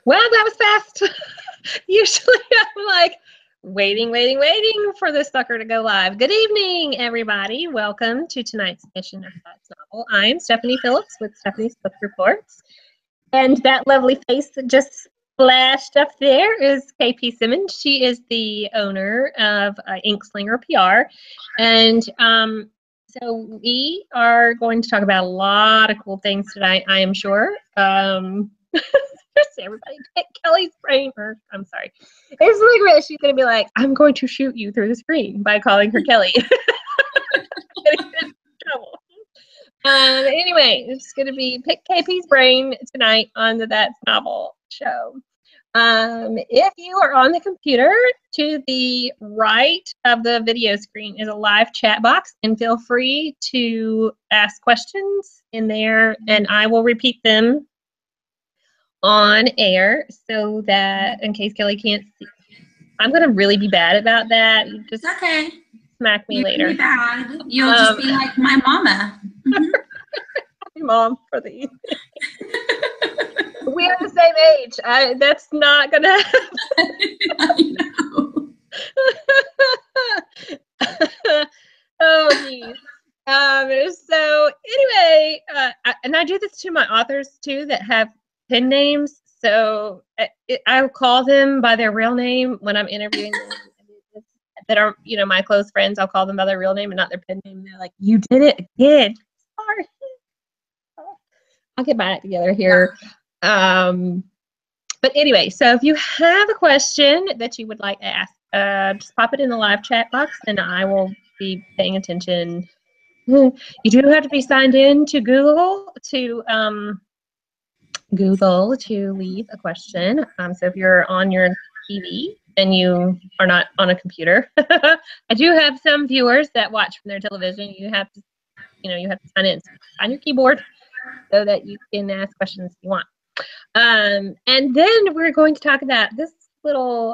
Wow, that was fast. Usually I'm like waiting for this sucker to go live. Good evening, everybody. Welcome to tonight's edition of That's Novel. I'm Stephanie Phillips with Stephanie's Book Reports. And that lovely face that just flashed up there is KP Simmon. She is the owner of Inkslinger PR. And so we are going to talk about a lot of cool things tonight, I am sure. Everybody pick Kelly's brain. Or I'm sorry. It's like she's going to be like, I'm going to shoot you through the screen by calling her Kelly. Trouble. Anyway, it's going to be pick KP's brain tonight on the That's Novel show. If you are on the computer, to the right of the video screen is a live chat box, and feel free to ask questions in there, and I will repeat them on air so that in case Kelly can't see. I'm going to really be bad about that. You just okay. Smack me later. Be bad. You'll just be like my mama. My mom for the We are the same age. That's not going to happen. I know. Oh, geez. So anyway, and I do this to my authors too that have pen names. So I will call them by their real name when I'm interviewing them that are, my close friends. I'll call them by their real name and not their pen name. They're like, "You did it again." Sorry. I'll get my act together here. But anyway, so if you have a question that you would like to ask, just pop it in the live chat box and I will be paying attention. You do have to be signed in to Google to leave a question. So if you're on your TV and you are not on a computer, I do have some viewers that watch from their television. You have to sign in on your keyboard so that you can ask questions if you want. And then we're going to talk about this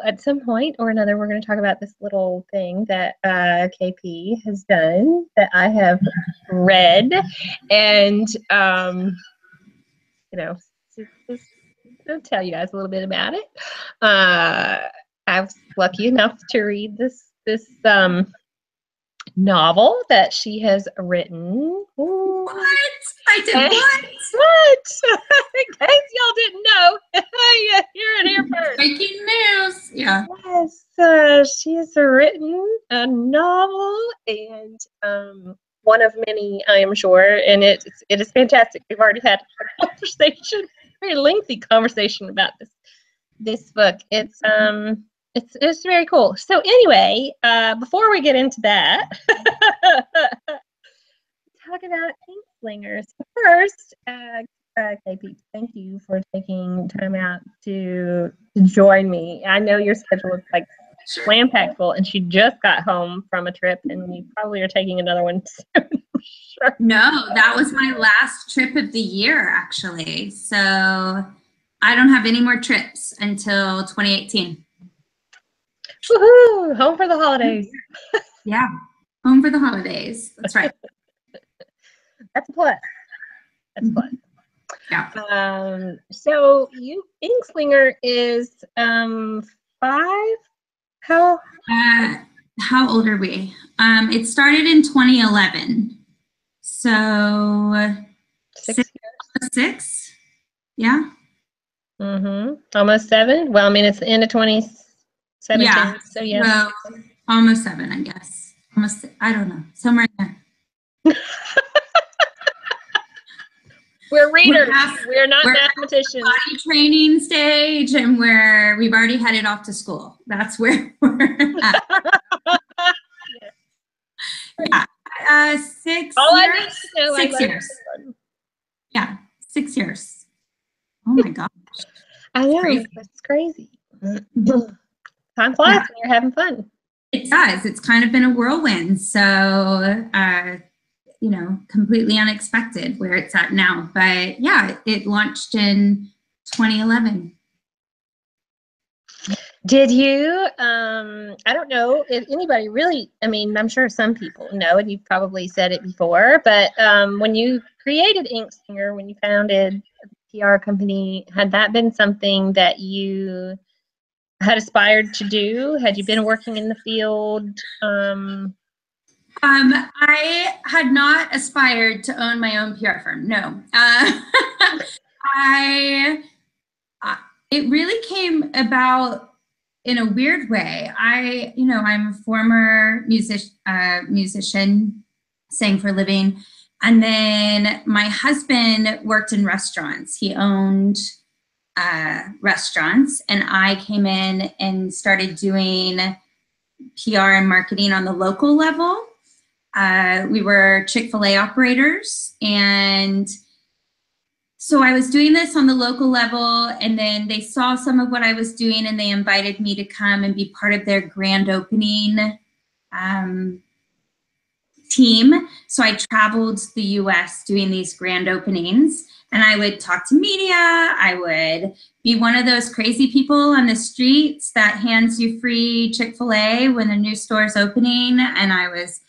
at some point or another, we're going to talk about this little thing that KP has done that I have read. And, I'll tell you guys a little bit about it. I was lucky enough to read this novel that she has written. Ooh. What? I did what? What? In case y'all didn't know, you hear it here first. Breaking news. Yeah. Yes, she has written a novel, and one of many, I am sure, and it is fantastic. We've already had a conversation, very lengthy conversation about this book. It's very cool. So anyway, before we get into that, talk about Inkslingers. First, KP, thank you for taking time out to join me. I know your schedule is like slam-packed full, and she just got home from a trip, and you probably are taking another one soon. Sure. No, that was my last trip of the year, actually. So I don't have any more trips until 2018. Woohoo! Home for the holidays. Yeah, home for the holidays. That's right. That's a plus. That's a plus. Yeah. So Inkslinger is 5. How old are we? It started in 2011. So 6. Yeah. Almost 7. Well, I mean, it's the end of 2017. Yeah. So yeah. Well, almost 7, I guess. Almost. I don't know. Somewhere in there. We're readers. We're not mathematicians. Body training stage, and we've already headed off to school. That's where we're at. Yeah. 6 All years. I need to know, 6 years. Yeah, 6 years. Oh my gosh. I know. It's crazy. Time flies when you're having fun. It does. It's kind of been a whirlwind. So, completely unexpected where it's at now. But yeah, it launched in 2011. Did you, I don't know if anybody really, I mean, I'm sure some people know, and you've probably said it before, but when you created Inkslinger, when you founded PR company, had that been something that you had aspired to do? Had you been working in the field? I had not aspired to own my own PR firm. No. It really came about in a weird way. I'm a former musician, sang for a living. And then my husband worked in restaurants. He owned restaurants, and I came in and started doing PR and marketing on the local level. We were Chick-fil-A operators, and so I was doing this on the local level, and then they saw some of what I was doing, and they invited me to come and be part of their grand opening team. So I traveled the US doing these grand openings, and I would talk to media. I would be one of those crazy people on the streets that hands you free Chick-fil-A when a new store is opening. And I was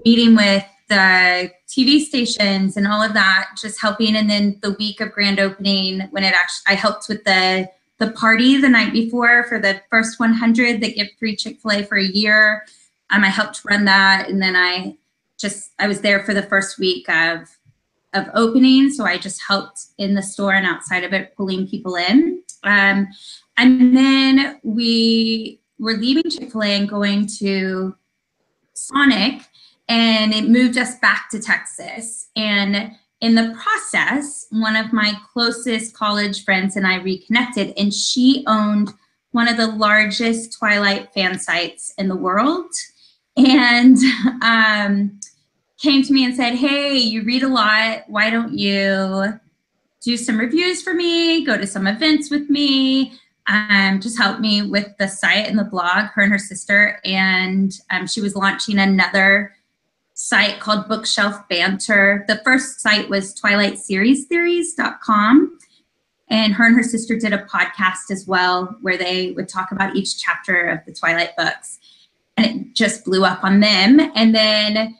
meeting with the TV stations and all of that, just helping. And then the week of grand opening, when I helped with the party the night before for the first 100 that get free Chick-fil-A for a year. I helped run that. And then I was there for the first week of opening. So I just helped in the store and outside of it, pulling people in. And then we were leaving Chick-fil-A and going to Sonic, and it moved us back to Texas. And in the process, one of my closest college friends and I reconnected, and she owned one of the largest Twilight fan sites in the world, and came to me and said, hey, you read a lot. Why don't you do some reviews for me, go to some events with me, just help me with the site and the blog, her and her sister. And she was launching another site called Bookshelf Banter. The first site was twilightseriestheories.com. And her sister did a podcast as well, where they would talk about each chapter of the Twilight books. And it just blew up on them. And then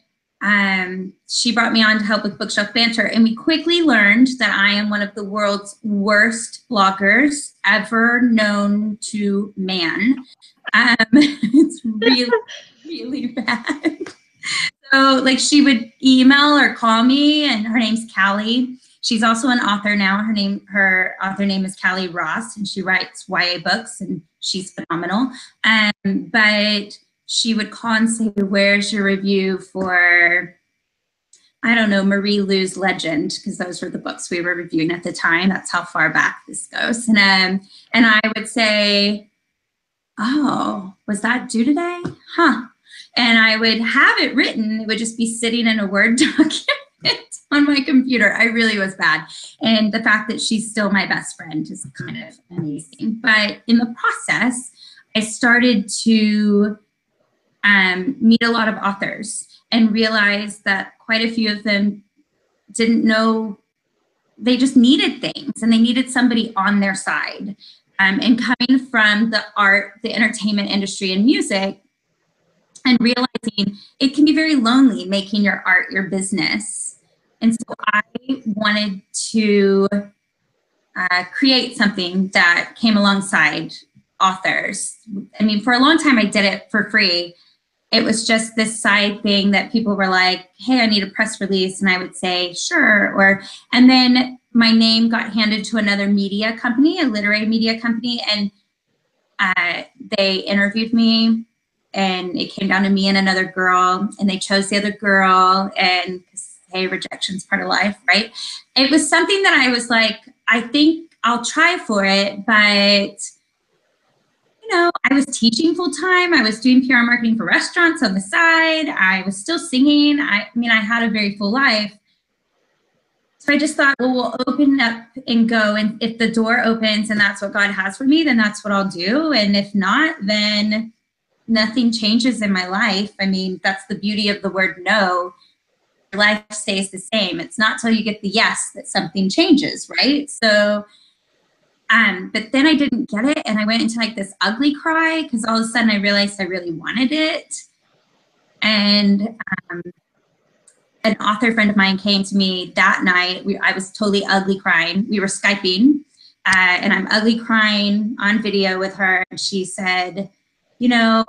she brought me on to help with Bookshelf Banter. And we quickly learned that I am one of the world's worst bloggers ever known to man. It's really, really bad. So like she would email or call me, and her name's Callie. She's also an author now. Her author name is Callie Ross, and she writes YA books, and she's phenomenal. But she would call and say, where's your review for, I don't know, Marie Lou's Legend, because those were the books we were reviewing at the time. That's how far back this goes. And I would say, oh, was that due today? Huh. And I would have it written. It would just be sitting in a Word document on my computer. I really was bad. And the fact that she's still my best friend is kind of amazing. But in the process, I started to meet a lot of authors and realized that quite a few of them didn't know, they just needed things, and they needed somebody on their side. And coming from the art, the entertainment industry and music, and realizing it can be very lonely making your art your business. And so I wanted to create something that came alongside authors. I mean, for a long time, I did it for free. It was just this side thing that people were like, hey, I need a press release. And I would say, sure. And then my name got handed to another media company, a literary media company. And they interviewed me, and it came down to me and another girl, and they chose the other girl. And hey, rejection's part of life, right? It was something that I was like, I think I'll try for it, but I was teaching full time. I was doing PR marketing for restaurants on the side. I was still singing. I had a very full life. So I just thought, well, we'll open up and go. And if the door opens and that's what God has for me, then that's what I'll do. And if not, then nothing changes in my life. I mean, that's the beauty of the word no. Your life stays the same. It's not till you get the yes that something changes, right? So but then I didn't get it, and I went into like this ugly cry, because all of a sudden I realized I really wanted it. And an author friend of mine came to me that night. I was totally ugly crying. We were Skyping, and I'm ugly crying on video with her. And she said, you know,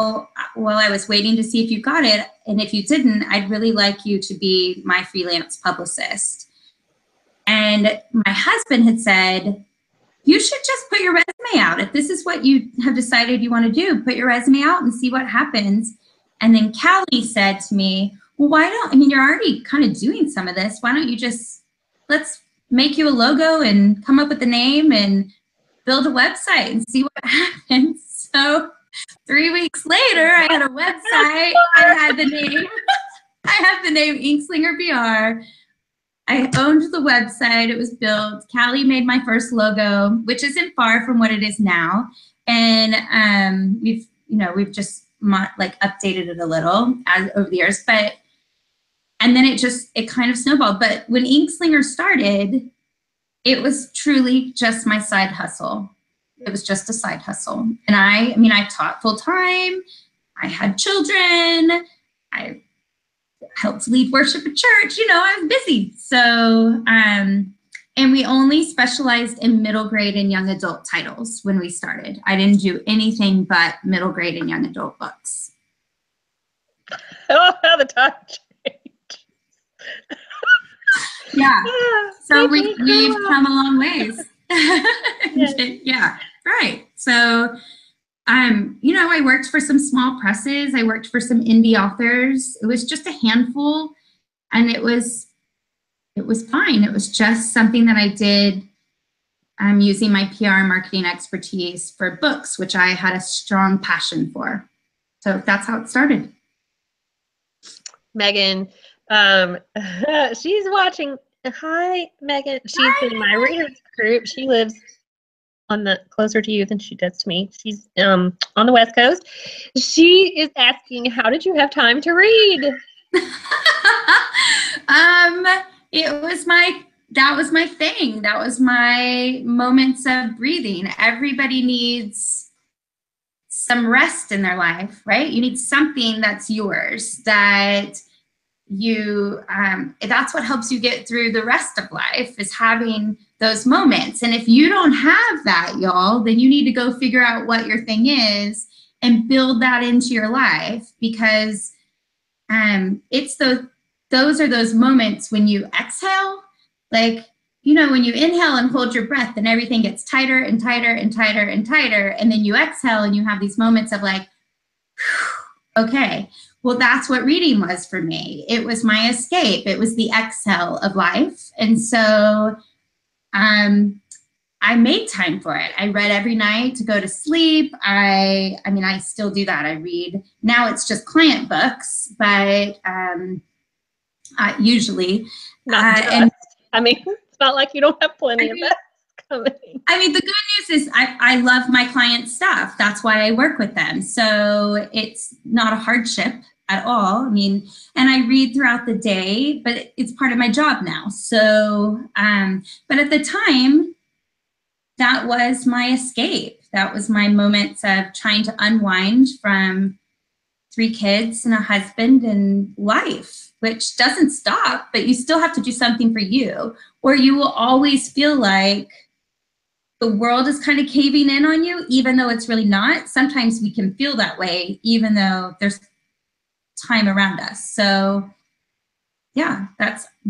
well, I was waiting to see if you got it. And if you didn't, I'd really like you to be my freelance publicist. And my husband had said, you should just put your resume out. If this is what you have decided you want to do, put your resume out and see what happens. And then Callie said to me, well, why don't, I mean, you're already kind of doing some of this. Why don't you just, let's make you a logo and come up with a name and build a website and see what happens. So 3 weeks later, I had a website. I had the name Inkslinger PR. I owned the website. It was built. Callie made my first logo, which isn't far from what it is now. And we've just updated it a little over the years, and then it kind of snowballed. But when Inkslinger started, it was truly just my side hustle. It was just a side hustle. And I taught full time. I had children. I helped lead worship at church. I was busy. So, and we only specialized in middle grade and young adult titles when we started. I didn't do anything but middle grade and young adult books. Oh, how the time changed. Yeah. So we've come a long ways. Yeah, right. So, I worked for some small presses. I worked for some indie authors. It was just a handful, and it was fine. It was just something that I did using my PR and marketing expertise for books, which I had a strong passion for. So that's how it started. Megan, she's watching. Hi, Megan. She's in my readers group. She lives closer to you than she does to me. She's on the West Coast. She is asking, how did you have time to read? That was my thing. That was my moments of breathing. Everybody needs some rest in their life, right? You need something that's yours, that that's what helps you get through the rest of life, is having those moments. And if you don't have that, y'all, then you need to go figure out what your thing is and build that into your life, because those are those moments when you exhale, when you inhale and hold your breath, then everything gets tighter and tighter and tighter and tighter. And then you exhale and you have these moments of okay. Well, that's what reading was for me. It was my escape. It was the exhale of life. And so I made time for it. I read every night to go to sleep. I still do that. I read. Now it's just client books, but usually. It's not like you don't have plenty of that coming. The good news is I love my client stuff. That's why I work with them. So it's not a hardship at all. And I read throughout the day, but it's part of my job now. So, but at the time, that was my escape. That was my moments of trying to unwind from 3 kids and a husband and life, which doesn't stop, but you still have to do something for you, or you will always feel like the world is kind of caving in on you, even though it's really not. Sometimes we can feel that way, even though there's time around us. So yeah,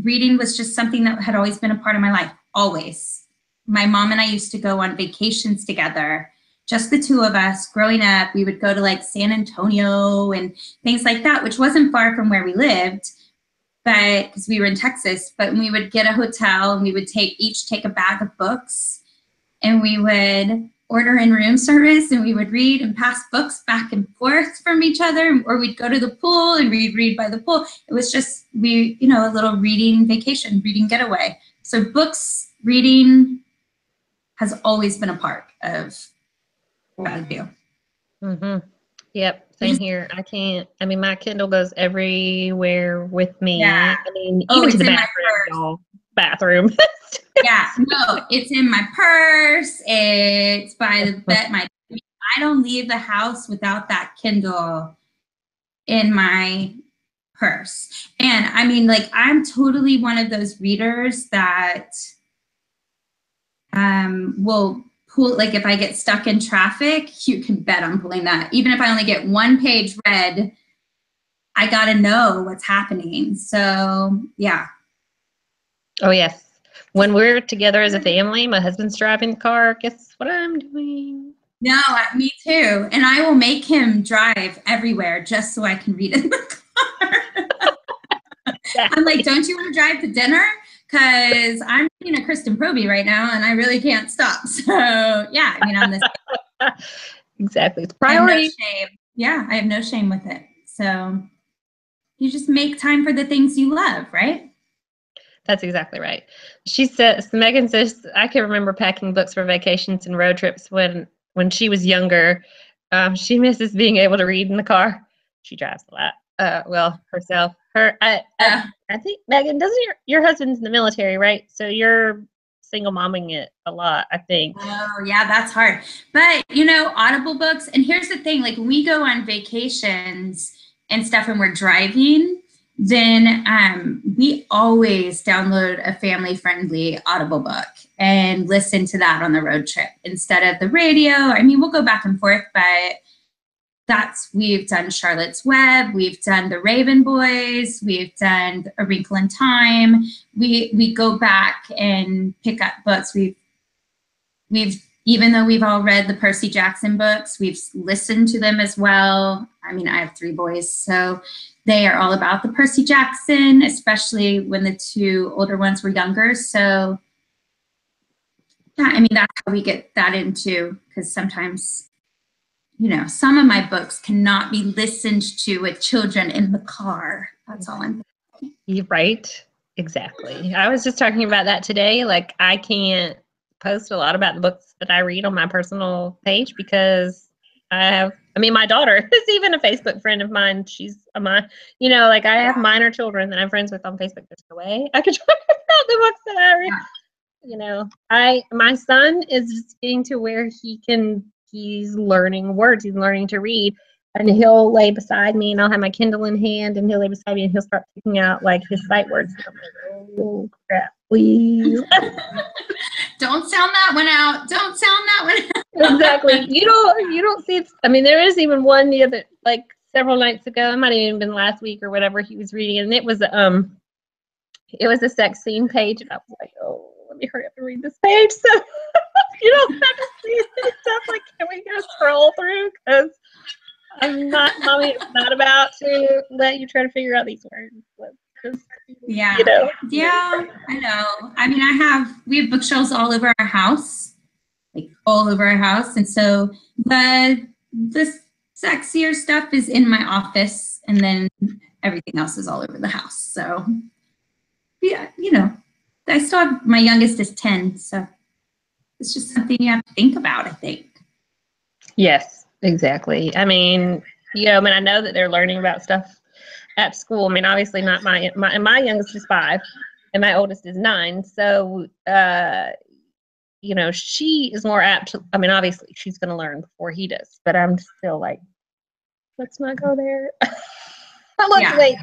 reading was just something that had always been a part of my life, always. My mom and I used to go on vacations together, just the 2 of us. Growing up, we would go to San Antonio and things like that, which wasn't far from where we lived, but because we were in Texas. But we would get a hotel and we would each take a bag of books, and we would order in room service, and we would read and pass books back and forth from each other, or we'd go to the pool and we'd read by the pool. It was just a little reading vacation, reading getaway. So books, reading has always been a part of what I do. Mm-hmm. Yep, same here. I can't. My Kindle goes everywhere with me. Yeah. Even to the bathroom. Yeah, no, it's in my purse. It's by the bed. I don't leave the house without that Kindle in my purse. And I mean, like, I'm totally one of those readers that will pull, like if I get stuck in traffic, you can bet I'm pulling that. Even if I only get one page read, I got to know what's happening. So, yeah. Oh, yes. When we're together as a family, my husband's driving the car. Guess what I'm doing? No, me too. And I will make him drive everywhere just so I can read in the car. Exactly. I'm like, don't you want to drive to dinner? Because I'm reading a Kristen Proby right now and I really can't stop. So, yeah, I mean, I'm this. Exactly. It's priority. I have no shame. Yeah, I have no shame with it. So you just make time for the things you love, right? That's exactly right. She says, Megan says, I can remember packing books for vacations and road trips when she was younger. She misses being able to read in the car. She drives a lot. Well, herself. I think, Megan, doesn't your husband's in the military, right? So you're single momming it a lot, I think. Oh, yeah, that's hard. But, you know, Audible books, and here's the thing, like when we go on vacations and stuff and we're driving, then we always download a family-friendly Audible book and listen to that on the road trip instead of the radio. I mean, we'll go back and forth, but we've done Charlotte's Web, we've done The Raven Boys, we've done A Wrinkle in Time. We go back and pick up books. We've even though we've all read the Percy Jackson books, we've listened to them as well. I mean, I have 3 boys, so they are all about the Percy Jackson, especially when the 2 older ones were younger. So, yeah, I mean, that's how we get that into, because sometimes, you know, some of my books cannot be listened to with children in the car. That's all I'm saying. You're right. Exactly. I was just talking about that today. Like, I can't post a lot about the books that I read on my personal page because my daughter is even a Facebook friend of mine. She's you know, like I have minor children that I'm friends with on Facebook. There's no way I could talk about the books that I read. Yeah. You know, my son is just getting to where he's learning words. He's learning to read. And he'll lay beside me, and I'll have my Kindle in hand, and he'll lay beside me, and he'll start picking out like his sight words. And I'm like, oh crap, please! Don't sound that one out. Don't sound that one out. Exactly. You don't see it. I mean, there is even one the other, like several nights ago. It might have even been last week or whatever. He was reading, and it was a sex scene page, and I was like, oh, let me hurry up and read this page. So you don't have to see it. Stuff like, can we just scroll through? Because Mommy, it's not about to let you try to figure out these words. Yeah. You know? Yeah, I know. I mean, we have bookshelves all over our house, like all over our house. And so the sexier stuff is in my office, and then everything else is all over the house. So, yeah, you know, I still have, my youngest is 10. So it's just something you have to think about, I think. Yes. Exactly. I mean, you know, I know that they're learning about stuff at school. I mean, obviously not my youngest is 5 and my oldest is 9. So, you know, she is more apt to, I mean, obviously she's going to learn before he does, but I'm still like, let's not go there. Let's wait.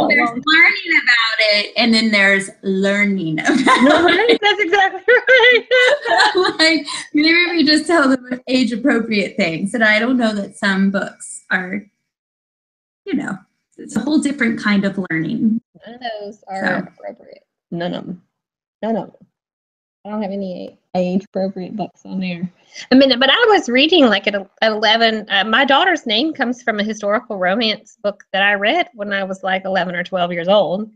There's learning about it, and then there's learning about it. That's exactly right. Like, maybe we just tell them age-appropriate things, and I don't know that some books are, you know, it's a whole different kind of learning. None of those are appropriate. None of them. I don't have any age-appropriate books on there. I mean, but I was reading like at 11. My daughter's name comes from a historical romance book that I read when I was like 11 or 12 years old.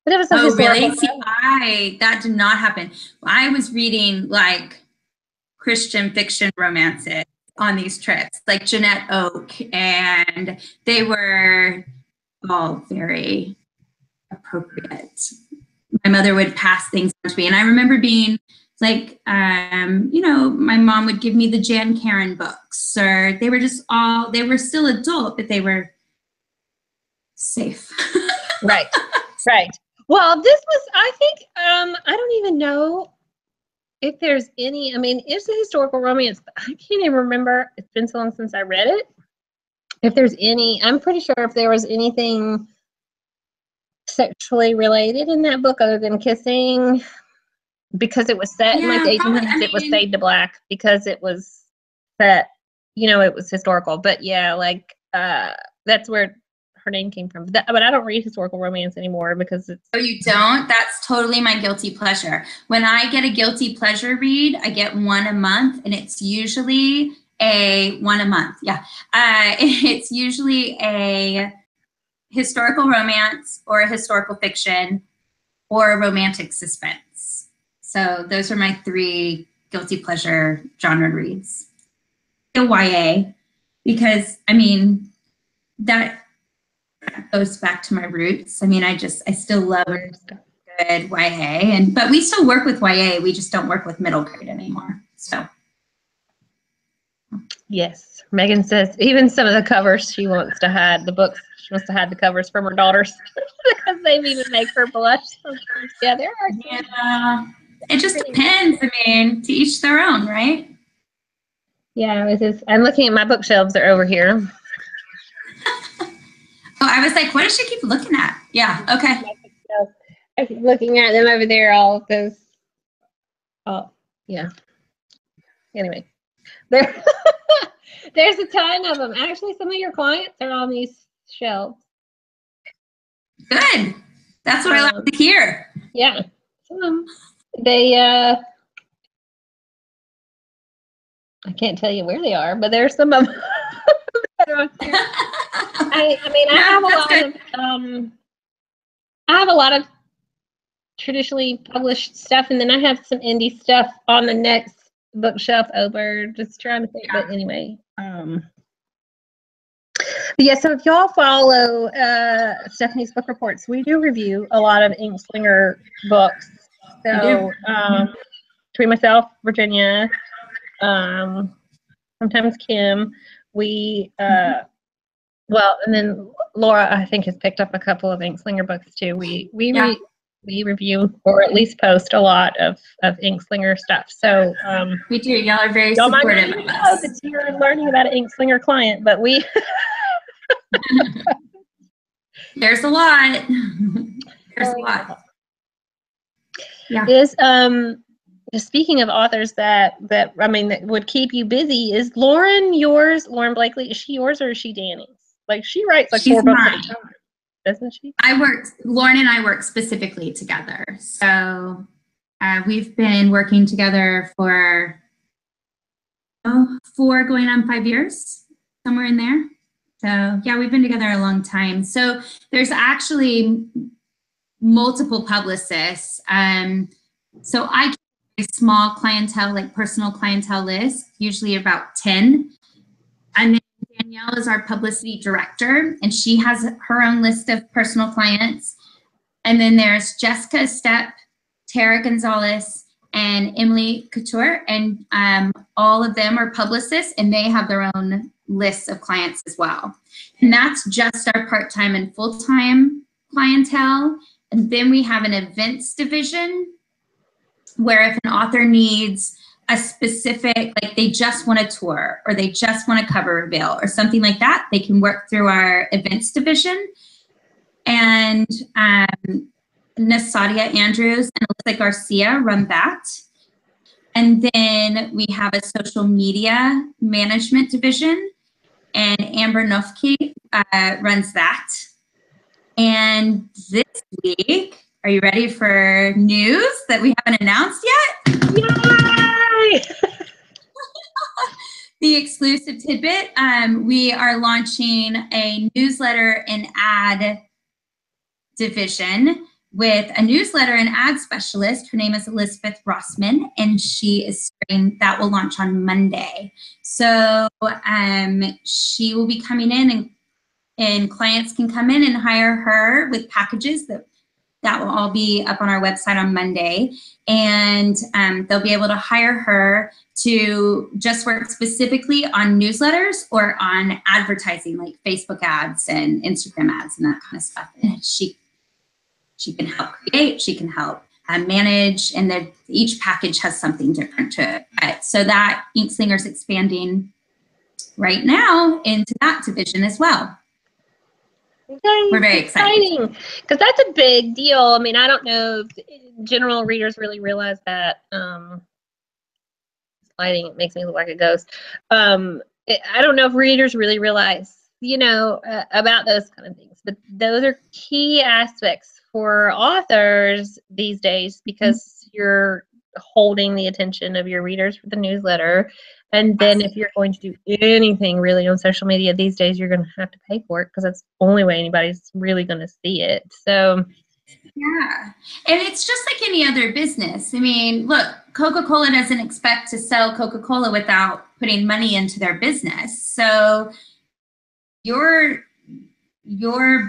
But it was a historical really? See, that did not happen. I was reading like Christian fiction romances on these trips, like Jeanette Oak, and they were all very appropriate. My mother would pass things on to me, and I remember being like, you know, my mom would give me the Jan Karen books, or they were still adult, but they were safe. Right. Well, this was, I think, I don't even know if there's any, I mean, it's a historical romance, but I can't even remember. It's been so long since I read it. If there's any, I'm pretty sure if there was anything sexually related in that book other than kissing, because it was set in like the 1800s. It was fade to black because it was set, it was historical. But yeah, like that's where her name came from. But I don't read historical romance anymore because it's. Oh, you don't? That's totally my guilty pleasure. When I get a guilty pleasure read, I get one a month, and it's usually one a month. Yeah. It's usually a historical romance or a historical fiction or a romantic suspense. So those are my 3 guilty pleasure genre reads. A YA, because that goes back to my roots. I still love good YA, but we still work with YA. We just don't work with middle grade anymore. So. Yes, Megan says even some of the covers she wants to hide. The books she wants to hide the covers from her daughters because they even make her blush sometimes. Yeah, there are. Yeah, it just depends. To each their own, right? Yeah, I'm looking at my bookshelves. They're over here. Oh, I was like, what does she keep looking at? Yeah, okay. I keep looking at them over there, all of those. Oh, yeah. Anyway, there's a ton of them. Actually, some of your clients are on these shelves. Good. That's what I like to hear. Yeah. They, I can't tell you where they are, but there's some of them that are on there. I have a lot of traditionally published stuff, and then I have some indie stuff on the next bookshelf over. Just trying to think, but anyway. Yeah, so if y'all follow Stephanie's book reports, we do review a lot of Inkslinger books. So between myself, Virginia, sometimes Kim, we and then Laura, I think, has picked up a couple of Inkslinger books too. We review or at least post a lot of Inkslinger stuff. So we do. Y'all are very supportive of us. That you're learning about an Inkslinger client, but we. There's a lot. There's a lot. Yeah. Speaking of authors that would keep you busy, is Lauren Blakely, is she yours or is she Danny's? Like she writes like 4 books at a time, doesn't she? Lauren and I work specifically together. So we've been working together for 4 going on 5 years, somewhere in there. So yeah, we've been together a long time. So there's actually multiple publicists. So I keep a small clientele, like personal clientele list, usually about 10. And then Danielle is our publicity director, and she has her own list of personal clients. And then there's Jessica Stepp, Tara Gonzalez, and Emily Couture, and all of them are publicists, and they have their own lists of clients as well. And that's just our part-time and full-time clientele. And then we have an events division where if an author needs a specific, like they just want a tour or they just want a cover reveal or something like that, they can work through our events division. And Nasadia Andrews and Alyssa Garcia run that. And then we have a social media management division, and Amber Nofke runs that. And this week, are you ready for news that we haven't announced yet? Yay! The exclusive tidbit, we are launching a newsletter and ad division with a newsletter and ad specialist. Her name is Elizabeth Rossman, and she is starting, that will launch on Monday. So she will be coming in, and clients can come in and hire her with packages that will all be up on our website on Monday. And they'll be able to hire her to just work specifically on newsletters or on advertising, like Facebook ads and Instagram ads and that kind of stuff. And she can help create, she can help manage, and each package has something different to it. So that Inkslinger's expanding right now into that division as well. Okay, we're very excited. because that's a big deal. I mean, I don't know if general readers really realize that. Lighting, it makes me look like a ghost. I don't know if readers really realize, about those kind of things, but those are key aspects for authors these days because you're holding the attention of your readers for the newsletter. And then if you're going to do anything really on social media these days, you're going to have to pay for it because that's the only way anybody's really going to see it. So yeah, and it's just like any other business. I mean, look, Coca-Cola doesn't expect to sell Coca-Cola without putting money into their business. So your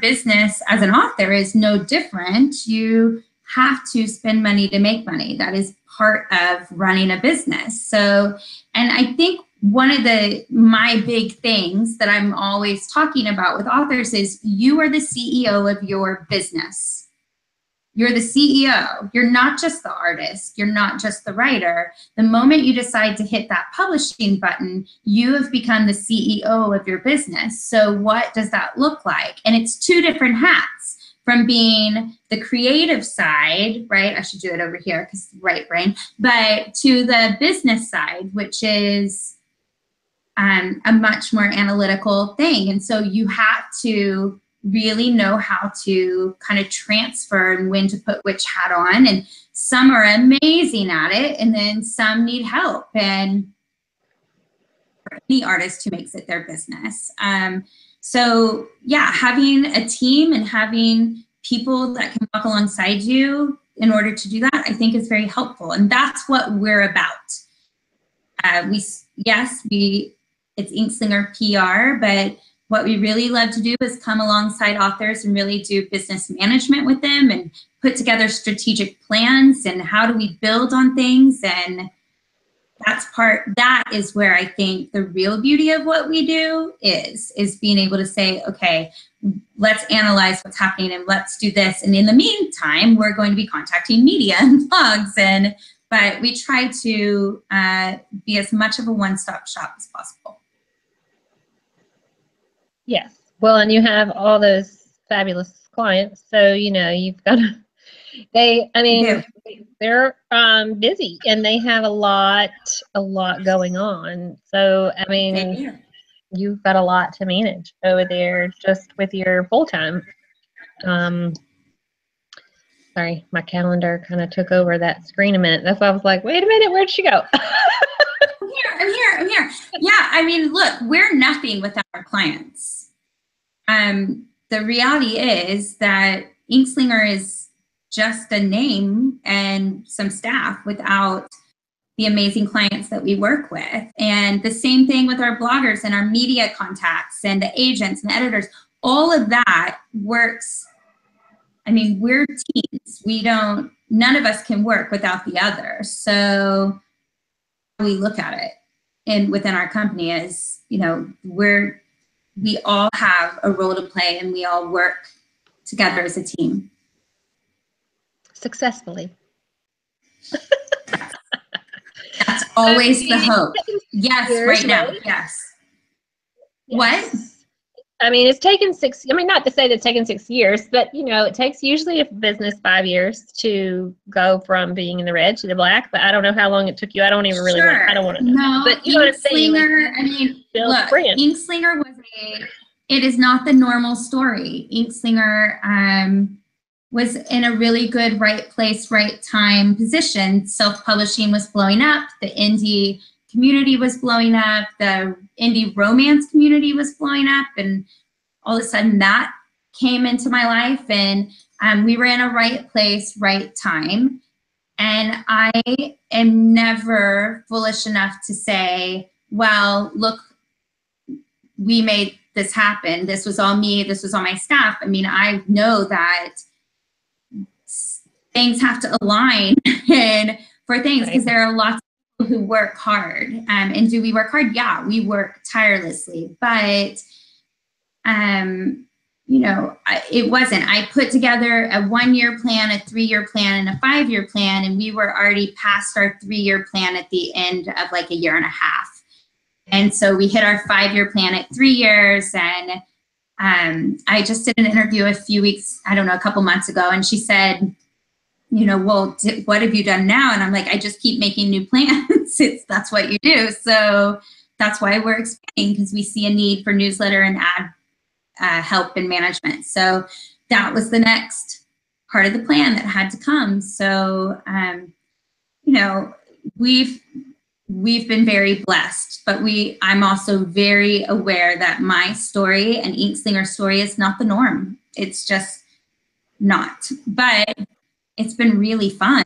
business as an author is no different. You have to spend money to make money. That is part of running a business. So, and I think one of my big things that I'm always talking about with authors is you are the CEO of your business. You're the CEO. You're not just the artist. You're not just the writer. The moment you decide to hit that publishing button, you have become the CEO of your business. So what does that look like? And it's two different hats, from being the creative side, right? I should do it over here because right brain, but to the business side, which is a much more analytical thing. And so you have to really know how to kind of transfer and when to put which hat on. And some are amazing at it, and then some need help. And for any artist who makes it their business. So yeah, having a team and having people that can walk alongside you in order to do that, I think is very helpful. And that's what we're about. It's Inkslinger PR, but what we really love to do is come alongside authors and really do business management with them and put together strategic plans and how do we build on things. And that is where I think the real beauty of what we do is being able to say, okay, let's analyze what's happening and let's do this. And in the meantime, we're going to be contacting media and blogs, but we try to be as much of a one-stop shop as possible. yes. Well, and you have all those fabulous clients. So, you've got to, they're busy and they have a lot going on. So, I mean, you've got a lot to manage over there just with your full-time. Sorry, my calendar kind of took over that screen a minute. That's why I was like, wait a minute, where'd she go? I'm here. Yeah, I mean, look, we're nothing without our clients. The reality is that Inkslinger is just a name and some staff without the amazing clients that we work with. And the same thing with our bloggers and our media contacts and the agents and the editors. All of that works. I mean, we're teams. None of us can work without the other. So we look at it and within our company is, we all have a role to play and we all work together as a team. Successfully. That's always the hope. Yes, right now. Yes. What? I mean, it's taken not to say that it's taken 6 years, but, it takes usually a business 5 years to go from being in the red to the black, but I don't know how long it took you. I don't even really I don't want to know. No, but you know what I'm saying? Look, Inkslinger it is not the normal story. Inkslinger was in a really good right place, right time position. Self-publishing was blowing up. The indie community was blowing up. The indie romance community was blowing up. And all of a sudden that came into my life and we were in a right place, right time. And I am never foolish enough to say, well, look, we made this happen. This was all me. This was all my staff. I mean, I know that things have to align and for things because there are lots of people who work hard. And do we work hard? Yeah, we work tirelessly. But, it wasn't. I put together a 1-year plan, a 3-year plan, and a 5-year plan, and we were already past our 3-year plan at the end of like a year and a half. And so we hit our 5-year plan at 3 years, and I just did an interview a few weeks, I don't know, a couple months ago, and she said, well, what have you done now? And I'm like, I just keep making new plans. That's what you do. So that's why we're expanding, because we see a need for newsletter and ad help and management. So that was the next part of the plan that had to come. So, we've been very blessed, but I'm also very aware that my story and Inkslinger's story is not the norm. It's just not. But it's been really fun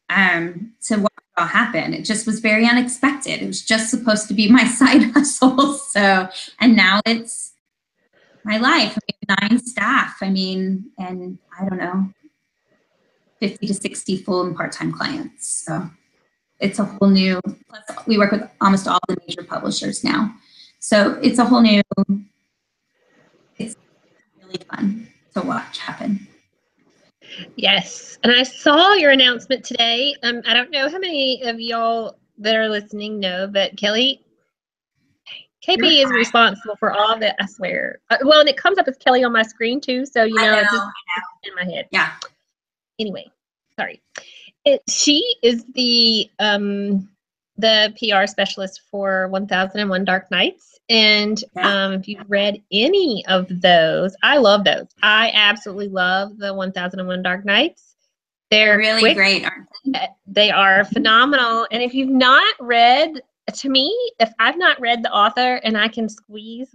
to watch it all happen. It just was very unexpected. It was just supposed to be my side hustle. So, and now it's my life. I have 9 staff. And I don't know, 50 to 60 full and part-time clients. So it's a whole new, plus we work with almost all the major publishers now. So it's a whole new, it's really fun to watch happen. Yes, and I saw your announcement today. I don't know how many of y'all that are listening know, but KP is responsible for all the, I swear. Well, and it comes up as Kelly on my screen too, so it's just in my head. Yeah. Anyway, sorry. She is the PR specialist for 1001 Dark Nights. And if you've read any of those, I love those. I absolutely love the 1001 Dark Nights. They're really quick. Great, aren't they? They are phenomenal. And if you've not read, to me, if I've not read the author and I can squeeze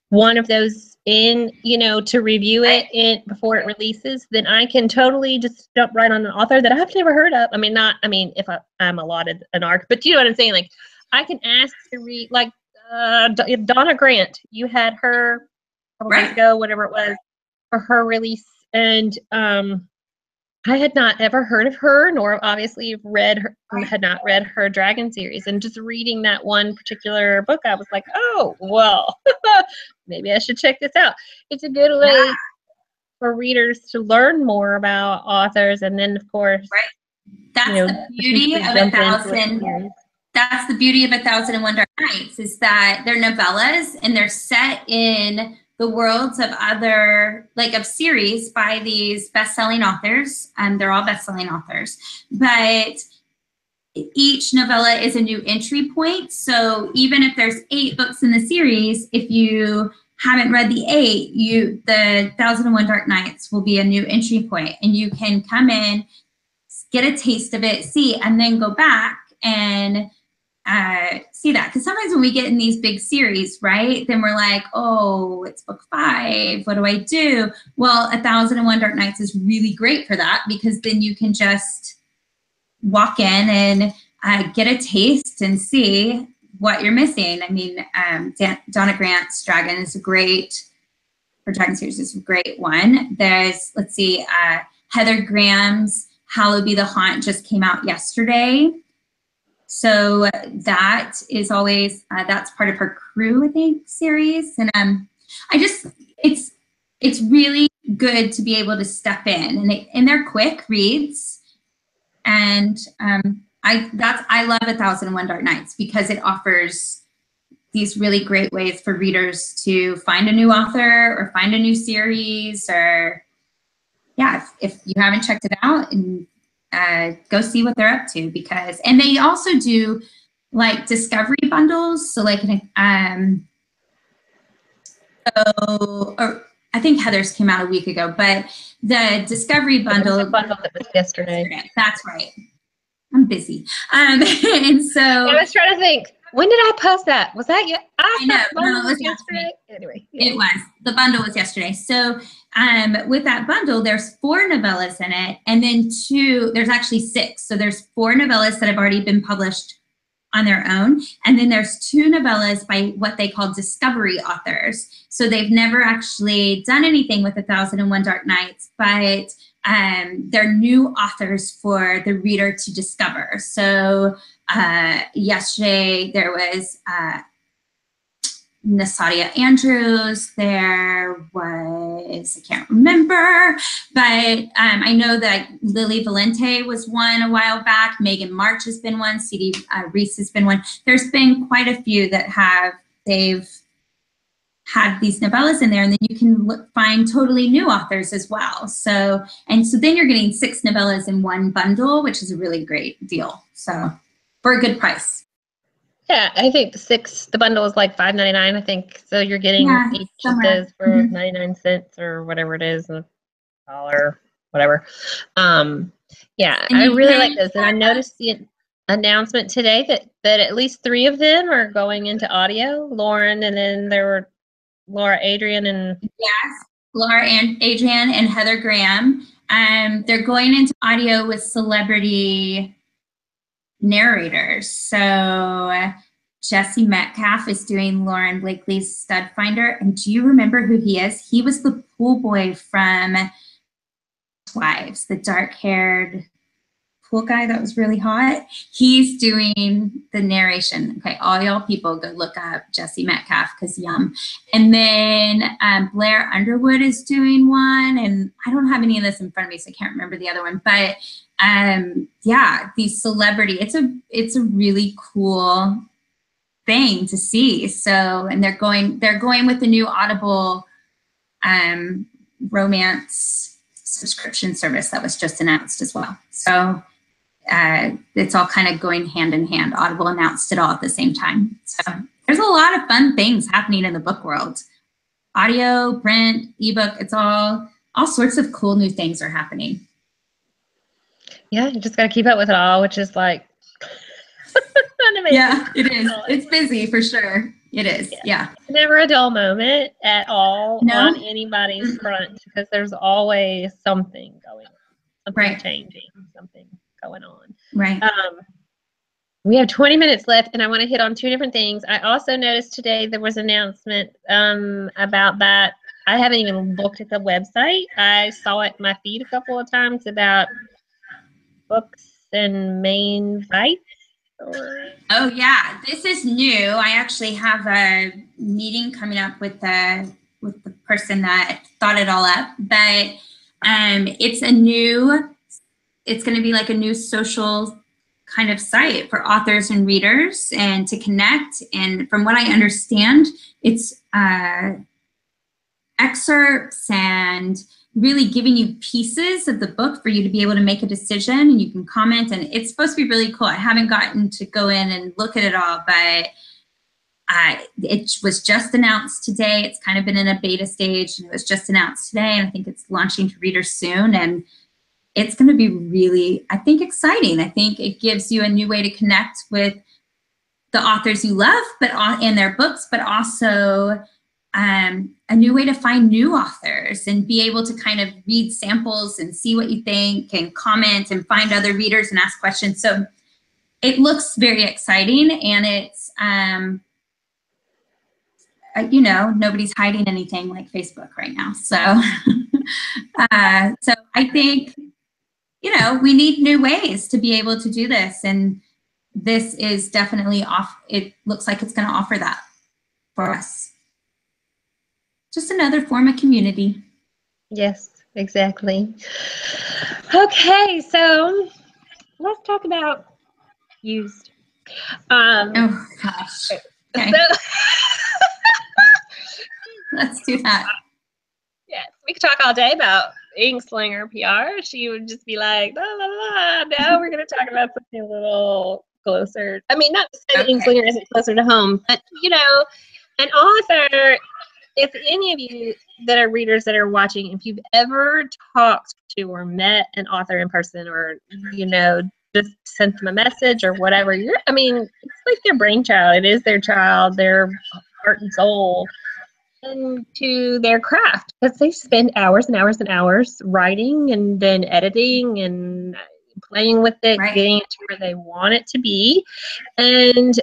one of those in, to review it before it releases, then I can totally just jump right on an author that I've never heard of. If I'm allotted an arc, but you know what I'm saying? Like, I can ask to read, like, Donna Grant, you had her a couple days ago, whatever it was, for her release. And I had not ever heard of her, nor obviously had not read her Dragon series. And just reading that one particular book, I was like, oh, well, maybe I should check this out. It's a good way for readers to learn more about authors. And then, of course, that's the beauty of 1000. That's the beauty of 1001 Dark Nights, is that they're novellas and they're set in the worlds of of series by these best-selling authors. They're all best-selling authors, but each novella is a new entry point. So even if there's 8 books in the series, if you haven't read the 8, the 1001 Dark Nights will be a new entry point, and you can come in, get a taste of it, see, and then go back and see that. Because sometimes when we get in these big series, then we're like, oh, it's book 5. What do I do? Well, 1001 Dark Nights is really great for that, because then you can just walk in and get a taste and see what you're missing. Donna Grant's Dragon is her Dragon series is a great one. There's, Heather Graham's Hallowed Be the Haunt just came out yesterday. So that is always, that's part of her Crew, I think, series. And it's really good to be able to step in, and they're quick reads. And I love 1001 Dark Nights, because it offers these really great ways for readers to find a new author or find a new series, or if you haven't checked it out, and go see what they're up to, and they also do discovery bundles. So or I think Heather's came out a week ago, but the discovery bundle. The bundle that was yesterday. That's right. I'm busy. And so I was trying to think, when did I post that? Was that you? I know. No, it was yesterday. Anyway. It was. The bundle was yesterday. So with that bundle, there's 4 novellas in it, and then there's actually 6. So there's 4 novellas that have already been published on their own, and then there's 2 novellas by what they call discovery authors. So they've never actually done anything with 1001 Dark Nights, but they're new authors for the reader to discover. So yesterday there was Nasadia Andrews, there was, I can't remember, but I know that Lily Valente was one a while back, Megan March has been one, C.D. Reese has been one. There's been quite a few that they've had these novellas in there, and then you can find totally new authors as well. So then you're getting 6 novellas in one bundle, which is a really great deal. So for a good price. Yeah, I think the bundle is like $5.99. I think so. You're getting each of those for 99 cents or whatever it is, $1, whatever. Yeah, I really like those, and I noticed the announcement today that at least 3 of them are going into audio. Lauren, and then there were Laura, Adrian, and Laura and Adrian and Heather Graham. They're going into audio with celebrity narrators. So Jesse Metcalf is doing Lauren Blakely's Stud Finder. And do you remember who he is? He was the pool boy from Wives, the dark-haired pool guy that was really hot. He's doing the narration. Okay, all y'all people go look up Jesse Metcalf, because yum. And then Blair Underwood is doing one, and I don't have any of this in front of me, so I can't remember the other one. But yeah, these celebrity, it's a really cool thing to see. So, and they're going with the new Audible romance subscription service that was just announced as well. So it's all kind of going hand in hand. Audible announced it all at the same time. So there's a lot of fun things happening in the book world. Audio, print, ebook, it's all sorts of cool new things are happening. Yeah, you just got to keep up with it all, which is like yeah, it is. It's busy for sure. It is. Yeah. It's never a dull moment at all on anybody's front, because there's always something going on, something changing, something going on. Right. We have 20 minutes left, and I want to hit on 2 different things. I also noticed today there was an announcement about that. I haven't even looked at the website. I saw it in my feed a couple of times about books and Maine bites. Oh yeah, this is new. I actually have a meeting coming up with the person that thought it all up. But it's going to be like a new social kind of site for authors and readers and to connect. And from what I understand, it's excerpts and really giving you pieces of the book for you to be able to make a decision, and you can comment, and it's supposed to be really cool. I haven't gotten to go in and look at it all, but it was just announced today. It's kind of been in a beta stage, and it was just announced today, and I think it's launching to readers soon, and it's going to be really, I think, exciting. I think it gives you a new way to connect with the authors you love, but in their books, but also a new way to find new authors and be able to kind of read samples and see what you think and comment and find other readers and ask questions. So it looks very exciting, and it's, you know, nobody's hiding anything like Facebook right now. So, so I think, you know, we need new ways to be able to do this. And this is definitely it looks like it's going to offer that for us. Just another form of community. Yes, exactly. Okay, so let's talk about used. Oh gosh. Okay. So, let's do that. Yes, we could talk all day about Inkslinger PR. She would just be like, blah, blah, blah. Now we're going to talk about something a little closer. I mean, not to say that Inkslinger isn't closer to home, but, you know, an author, if any of you that are readers that are watching, if you've ever talked to or met an author in person, or, you know, just sent them a message or whatever, I mean, it's like their brainchild. It is their child, their heart and soul into their craft, because they spend hours and hours and hours writing and then editing and playing with it, getting it to where they want it to be. And,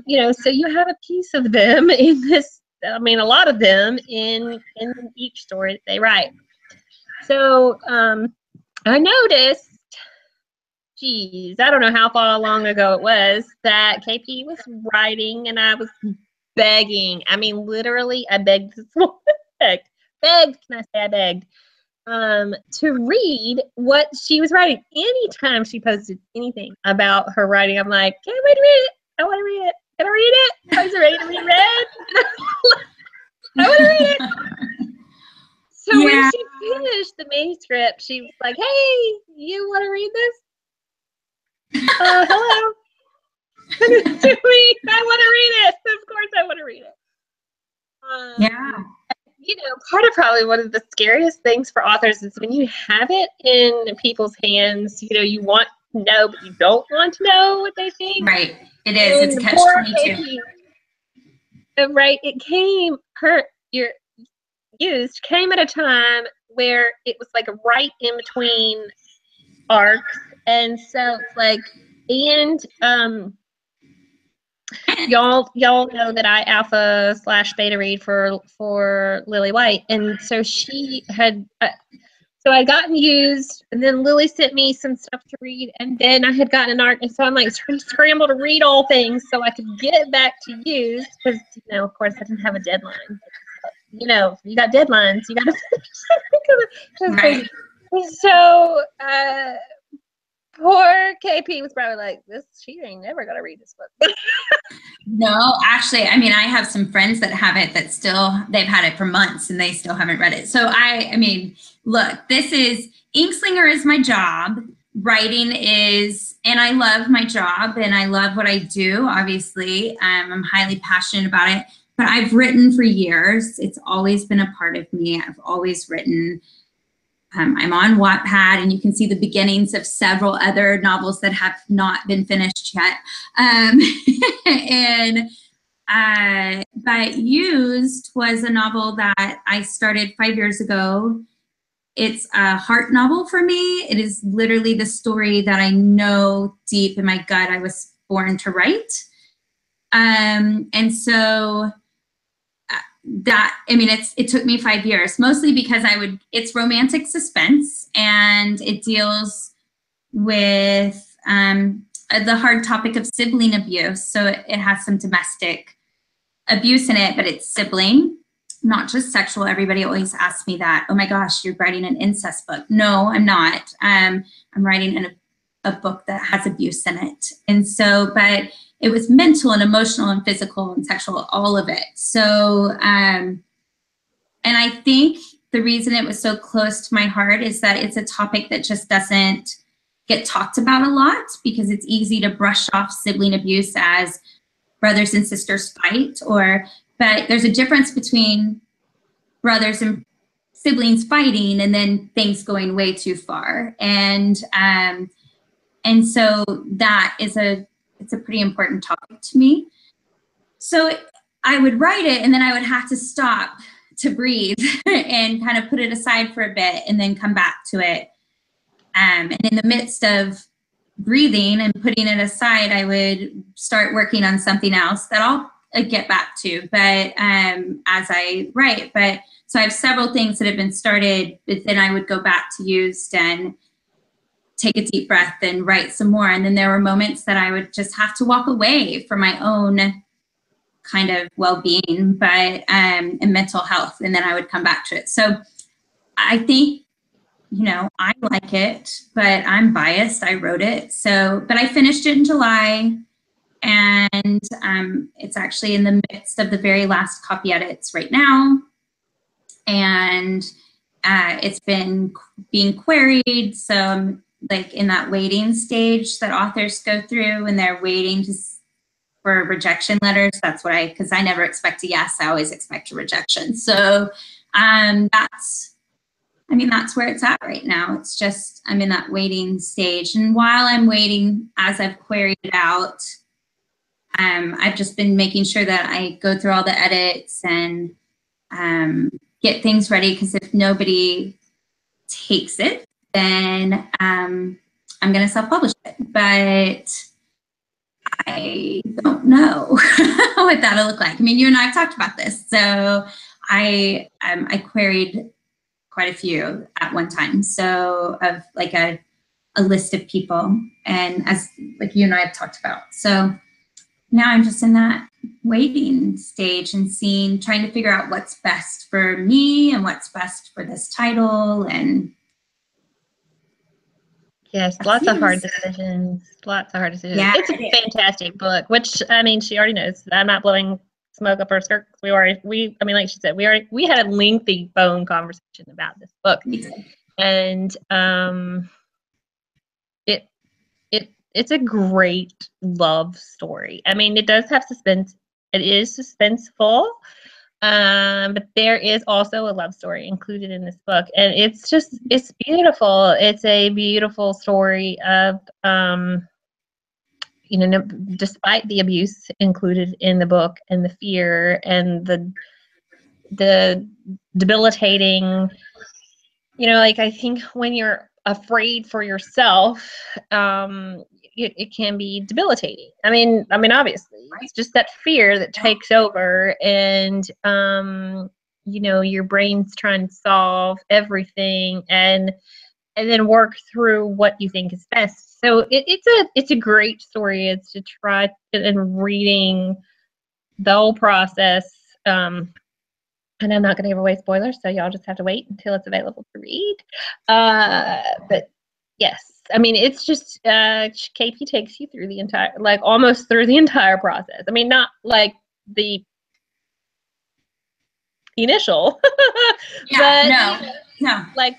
you know, so you have a piece of them in this, I mean, a lot of them in each story that they write. So I noticed, geez, I don't know how far long ago it was, that KP was writing, and I was begging. I mean, literally, I begged this woman. Begged. Can I say I begged? To read what she was writing. Anytime she posted anything about her writing, I'm like, can't wait to read it. I want to read it. Can I read it? Is it ready to be read? I want to read it. So Yeah. when she finished the manuscript, she was like, "Hey, you want to read this? Hello." Send it to me. I want to read it. Of course, I want to read it. Yeah. You know, part of probably one of the scariest things for authors is when you have it in people's hands. You know, you want to know, but you don't want to know what they think. Right. It is. And it's a poor catch-22. KP, right? It came. Your used came at a time where it was like right in between arcs, and so it's like, and y'all know that I alpha/beta read for Lily White, and so she had so I'd gotten used, and then Lily sent me some stuff to read, and then I had gotten an arc, and so I'm like trying to scramble to read all things so I could get it back to used, because, you know, of course I didn't have a deadline. You know, you got deadlines, you got to finish. Right. So poor KP was probably like, she ain't never gonna read this book. No, actually, I mean, I have some friends that have it that they've had it for months and they still haven't read it. So I mean, look, Inkslinger is my job. Writing is, and I love my job and I love what I do, obviously. I'm highly passionate about it, but I've written for years. It's always been a part of me. I've always written. I'm on Wattpad, and you can see the beginnings of several other novels that have not been finished yet. But Used was a novel that I started 5 years ago. It's a heart novel for me. It is literally the story that I know deep in my gut I was born to write. And so it took me 5 years, mostly because it's romantic suspense, and it deals with the hard topic of sibling abuse. So it has some domestic abuse in it, but it's sibling, not just sexual. Everybody always asks me that. Oh my gosh, you're writing an incest book. No, I'm not. I'm writing a book that has abuse in it. And so, but it was mental and emotional and physical and sexual, all of it. So, and I think the reason it was so close to my heart is that it's a topic that just doesn't get talked about a lot, because it's easy to brush off sibling abuse as brothers and sisters fight, but there's a difference between brothers and siblings fighting and then things going way too far. And so that it's a pretty important topic to me. So I would write it, and then I would have to stop to breathe and kind of put it aside for a bit and then come back to it. And in the midst of breathing and putting it aside, I would start working on something else that I'll get back to, but as I write. But so I have several things that have been started, but then I would go back to Used and take a deep breath and write some more. And then there were moments that I would just have to walk away from my own kind of well-being, but and mental health, and then I would come back to it. So I think, you know, I like it, but I'm biased. I wrote it. So, but I finished it in July, and it's actually in the midst of the very last copy edits right now. And it's been being queried. So I'm like in that waiting stage that authors go through, and they're waiting for rejection letters. That's what because I never expect a yes. I always expect a rejection. So that's where it's at right now. It's just, I'm in that waiting stage. And while I'm waiting, as I've queried it out, I've just been making sure that I go through all the edits and get things ready, because if nobody takes it, then I'm going to self-publish it. But I don't know what that'll look like. I mean, you and I have talked about this. So I queried quite a few at one time. So of like a list of people, and as like you and I have talked about. So now I'm just in that waiting stage and trying to figure out what's best for me and what's best for this title. And yes, lots of hard decisions. Lots of hard decisions. Yeah, it's a fantastic book, which, I mean, she already knows that I'm not blowing smoke up our skirts. I mean, like she said, we had a lengthy phone conversation about this book, and it's a great love story. I mean, it does have suspense. It is suspenseful, but there is also a love story included in this book, and it's beautiful. It's a beautiful story of, despite the abuse included in the book and the fear and the debilitating, like, I think when you're afraid for yourself, it can be debilitating. I mean, obviously, it's just that fear that takes over, and your brain's trying to solve everything and then work through what you think is best. So it's a great story. It's to try and reading the whole process. And I'm not going to give away spoilers, so y'all just have to wait until it's available to read. But yes, I mean, it's just KP takes you through the entire, like almost through the entire process. I mean, not like the initial, but no, like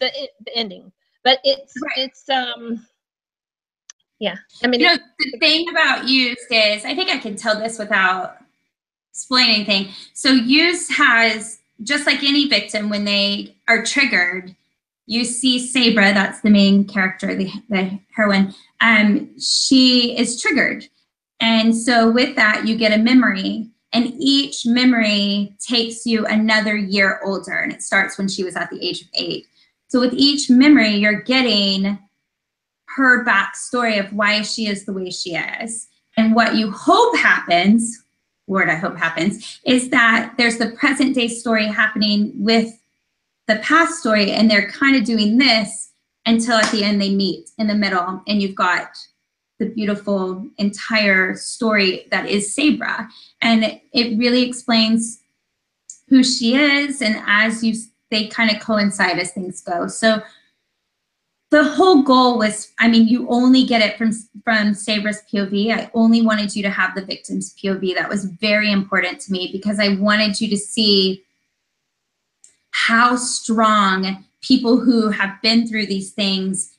the ending. But it's yeah. I mean, the thing about Used is, I think I can tell this without explain anything. So Used has, just like any victim, when they are triggered, you see Sabra, that's the main character, the heroine, she is triggered. And so with that, you get a memory, and each memory takes you another year older, and it starts when she was at the age of 8. So with each memory, you're getting her backstory of why she is the way she is. And what you hope happens, I hope happens, is that there's the present day story happening with the past story, and they're kind of doing this until at the end they meet in the middle, and you've got the beautiful entire story that is Sabra. And it really explains who she is, and they kind of coincide as things go. So the whole goal was, I mean, you only get it from Sabra's POV. I only wanted you to have the victim's POV. That was very important to me, because I wanted you to see how strong people who have been through these things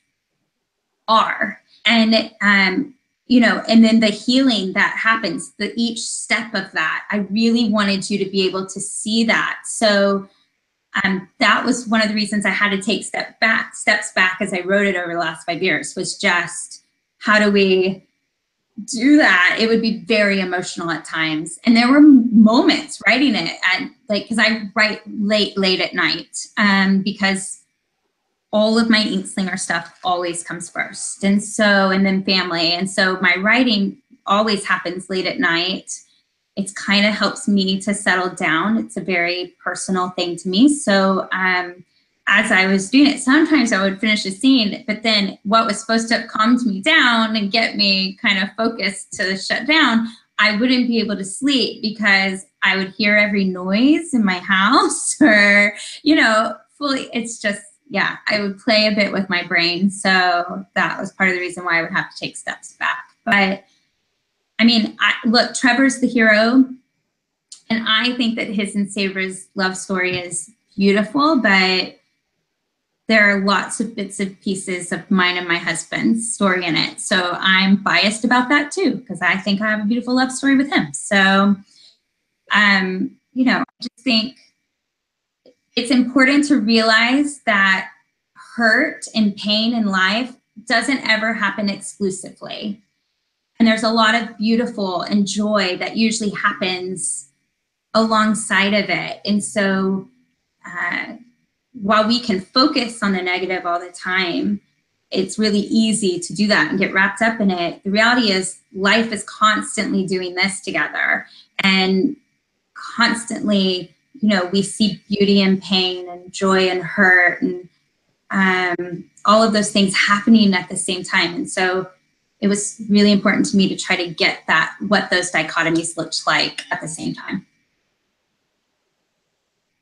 are. And, and then the healing that happens, each step of that, I really wanted you to be able to see that. So that was one of the reasons I had to take steps back as I wrote it over the last 5 years, was just, how do we do that? It would be very emotional at times. And there were moments writing it because I write late at night, because all of my Inkslinger stuff always comes first. And then family. And so my writing always happens late at night. It kind of helps me to settle down. It's a very personal thing to me. So as I was doing it, sometimes I would finish a scene, but then what was supposed to calm me down and get me kind of focused to shut down, I wouldn't be able to sleep, because I would hear every noise in my house, or, fully, it's just, yeah, I would play a bit with my brain. So that was part of the reason why I would have to take steps back. But I mean, look, Trevor's the hero, and I think that his and Sabra's love story is beautiful, but there are lots of bits and pieces of mine and my husband's story in it. So I'm biased about that too, because I think I have a beautiful love story with him. So, I just think it's important to realize that hurt and pain in life doesn't ever happen exclusively. And there's a lot of beautiful and joy that usually happens alongside of it. And so while we can focus on the negative all the time, it's really easy to do that and get wrapped up in it. The reality is, life is constantly doing this together, and constantly, we see beauty and pain and joy and hurt, and all of those things happening at the same time. And so it was really important to me to try to get that, what those dichotomies looked like at the same time.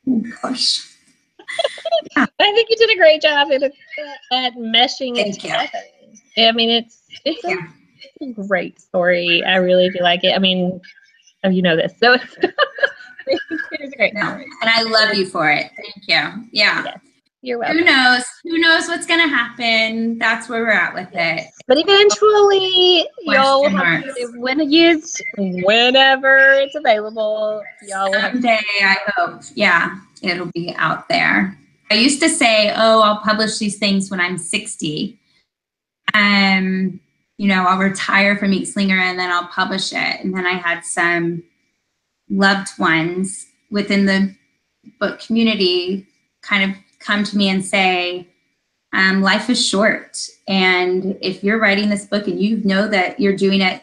Oh, gosh. I think you did a great job at meshing it together. I mean, it's a great story. I really do like it. I mean, you know this. So it's great. No, and I love you for it. Thank you. Yeah. Yes, you're welcome. Who knows? Who knows what's going to happen? That's where we're at with it. But eventually, y'all will have whenever it's available. Y'all will someday, I hope. Yeah, it'll be out there. I used to say, oh, I'll publish these things when I'm 60. You know, I'll retire from Inkslinger and then I'll publish it. And then I had some loved ones within the book community kind of come to me and say, life is short. And if you're writing this book and you know that you're doing it,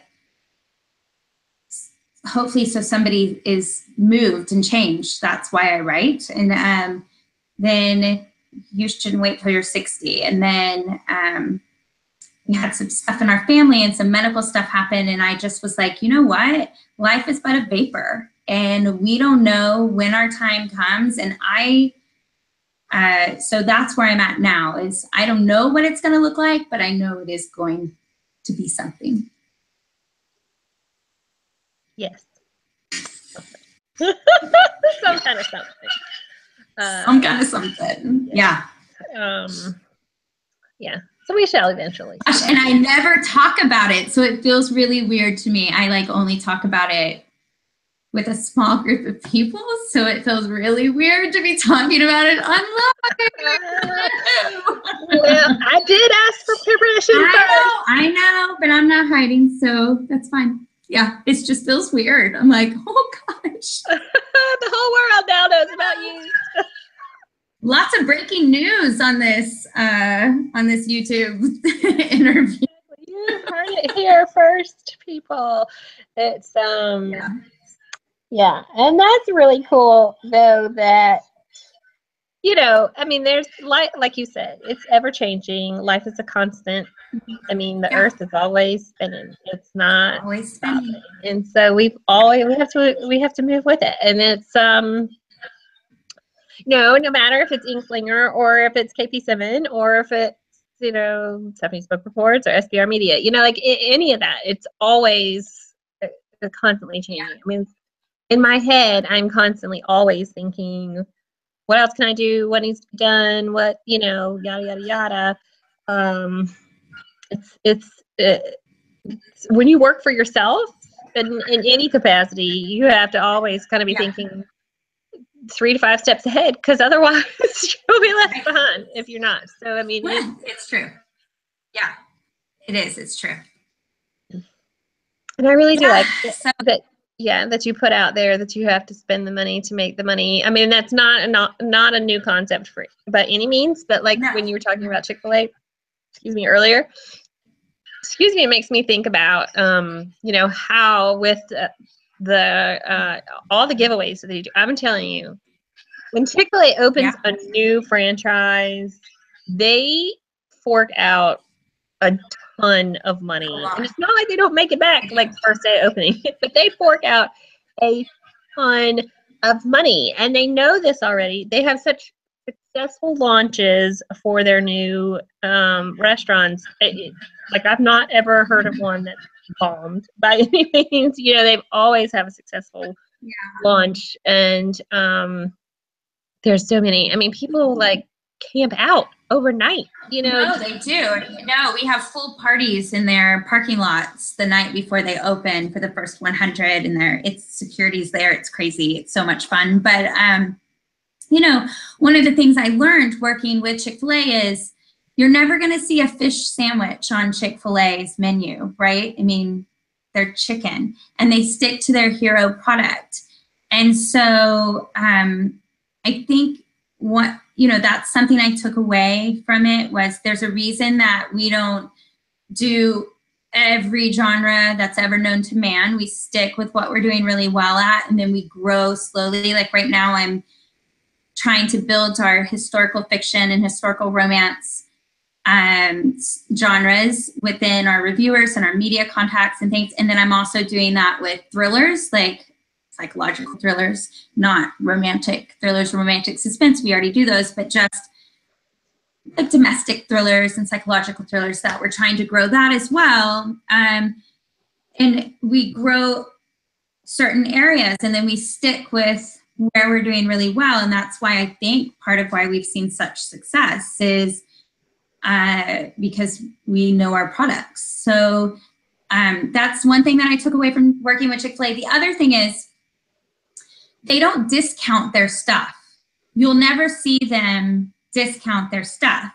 hopefully so somebody is moved and changed. That's why I write. And then you shouldn't wait till you're 60. And then we had some stuff in our family and some medical stuff happened. And I just was like, you know what? Life is but a vapor. And we don't know when our time comes. And so that's where I'm at now is I don't know what it's going to look like, but I know it is going to be something. Yes. Some kind of something. Some kind of something. Yeah. Yeah. So we shall eventually. Gosh, and I never talk about it. So it feels really weird to me. I like only talk about it with a small group of people. So it feels really weird to be talking about it online. Well, I did ask for permission first. I know, but I'm not hiding. So that's fine. Yeah, it just feels weird. I'm like, oh gosh. The whole world now knows about you. Lots of breaking news on this YouTube interview. You heard it here first, people. It's yeah, and that's really cool though that you know, I mean, there's like you said, it's ever changing. Life is a constant. I mean, the earth is always spinning. It's not always spinning. And so we have to move with it. And it's no matter if it's Inkslinger or if it's KP Simmon or if it's, you know, Stephanie's Book Reports or SBR Media, you know, like any of that, it's always constantly changing. I mean, in my head, I'm constantly always thinking, what else can I do? What needs to be done? What, you know, yada, yada, yada. It's when you work for yourself in any capacity, you have to always kind of be thinking 3 to 5 steps ahead, because otherwise you'll be left behind if you're not. So, I mean, it's true. Yeah, it is. It's true. And I really do like that. Yeah, that you put out there that you have to spend the money to make the money. I mean, that's not a new concept for by any means, but like when you were talking about Chick-fil-A, earlier, it makes me think about you know, how with the all the giveaways that they do. I'm telling you, when Chick-fil-A opens a new franchise, they fork out a ton of money, and it's not like they don't make it back like first day of opening, but they fork out a ton of money, and they know this already. They have such successful launches for their new restaurants. Like, I've not ever heard of one that's bombed by any means. You know, they've always have a successful launch, and there's so many. I mean, people like camp out overnight, you know. No, they do. No, we have full parties in their parking lots the night before they open for the first 100, and it's security's there. It's crazy. It's so much fun. But you know, one of the things I learned working with Chick-fil-A is you're never going to see a fish sandwich on Chick-fil-A's menu, right? I mean, they're chicken, and they stick to their hero product. And so I think that's something I took away from it was there's a reason that we don't do every genre that's ever known to man. We stick with what we're doing really well at, and then we grow slowly. Like right now, I'm trying to build our historical fiction and historical romance genres within our reviewers and our media contacts and things. And then I'm also doing that with thrillers, like psychological thrillers, not romantic thrillers, romantic suspense. We already do those, but just like domestic thrillers and psychological thrillers that we're trying to grow that as well. And we grow certain areas, and then we stick with where we're doing really well. And that's why I think part of why we've seen such success is because we know our products. So that's one thing that I took away from working with Chick-fil-A. The other thing is they don't discount their stuff. You'll never see them discount their stuff.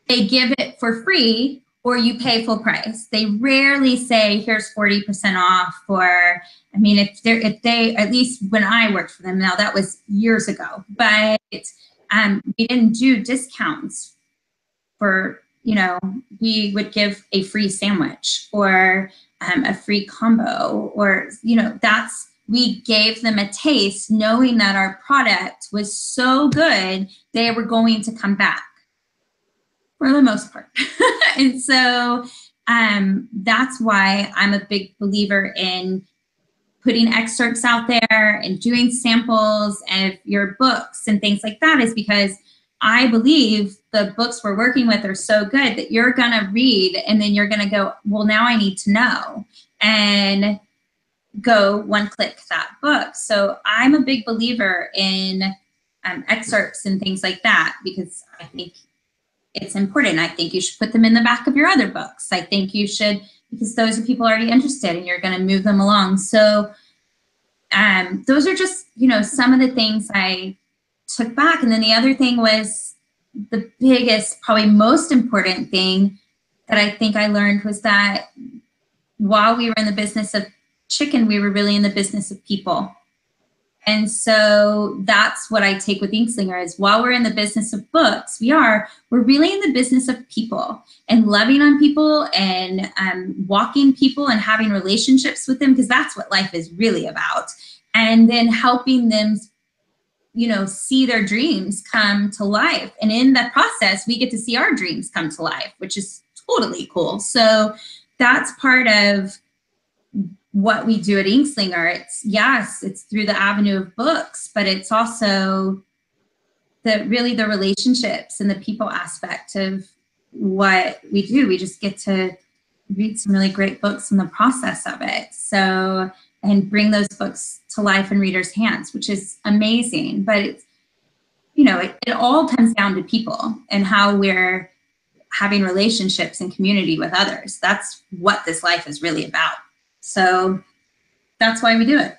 They give it for free or you pay full price. They rarely say, here's 40% off, or, I mean, if they, at least when I worked for them, now that was years ago, but we didn't do discounts for, you know, we would give a free sandwich or a free combo, or, you know, we gave them a taste knowing that our product was so good, they were going to come back for the most part. And so that's why I'm a big believer in putting excerpts out there and doing samples of your books and things like that, is because I believe the books we're working with are so good that you're going to read and then you're going to go, well, now I need to know, and go one-click that book. So I'm a big believer in excerpts and things like that, because I think it's important. I think you should put them in the back of your other books. I think you should, because those are people already interested and you're going to move them along. So those are just, you know, some of the things I took back. And then the other thing was the biggest, probably most important thing that I think I learned was that while we were in the business of chicken, we were really in the business of people. And so that's what I take with Inkslinger, is while we're in the business of books, we're really in the business of people and loving on people and walking people and having relationships with them, because that's what life is really about. And then helping them, you know, see their dreams come to life. And in that process, we get to see our dreams come to life, which is totally cool. So that's part of what we do at Inkslinger. It's through the avenue of books, but it's also really the relationships and the people aspect of what we do. We just get to read some really great books in the process of it. So, and bring those books to life in readers' hands, which is amazing. But it's, you know, it all comes down to people and how we're having relationships and community with others. That's what this life is really about. So that's why we do it.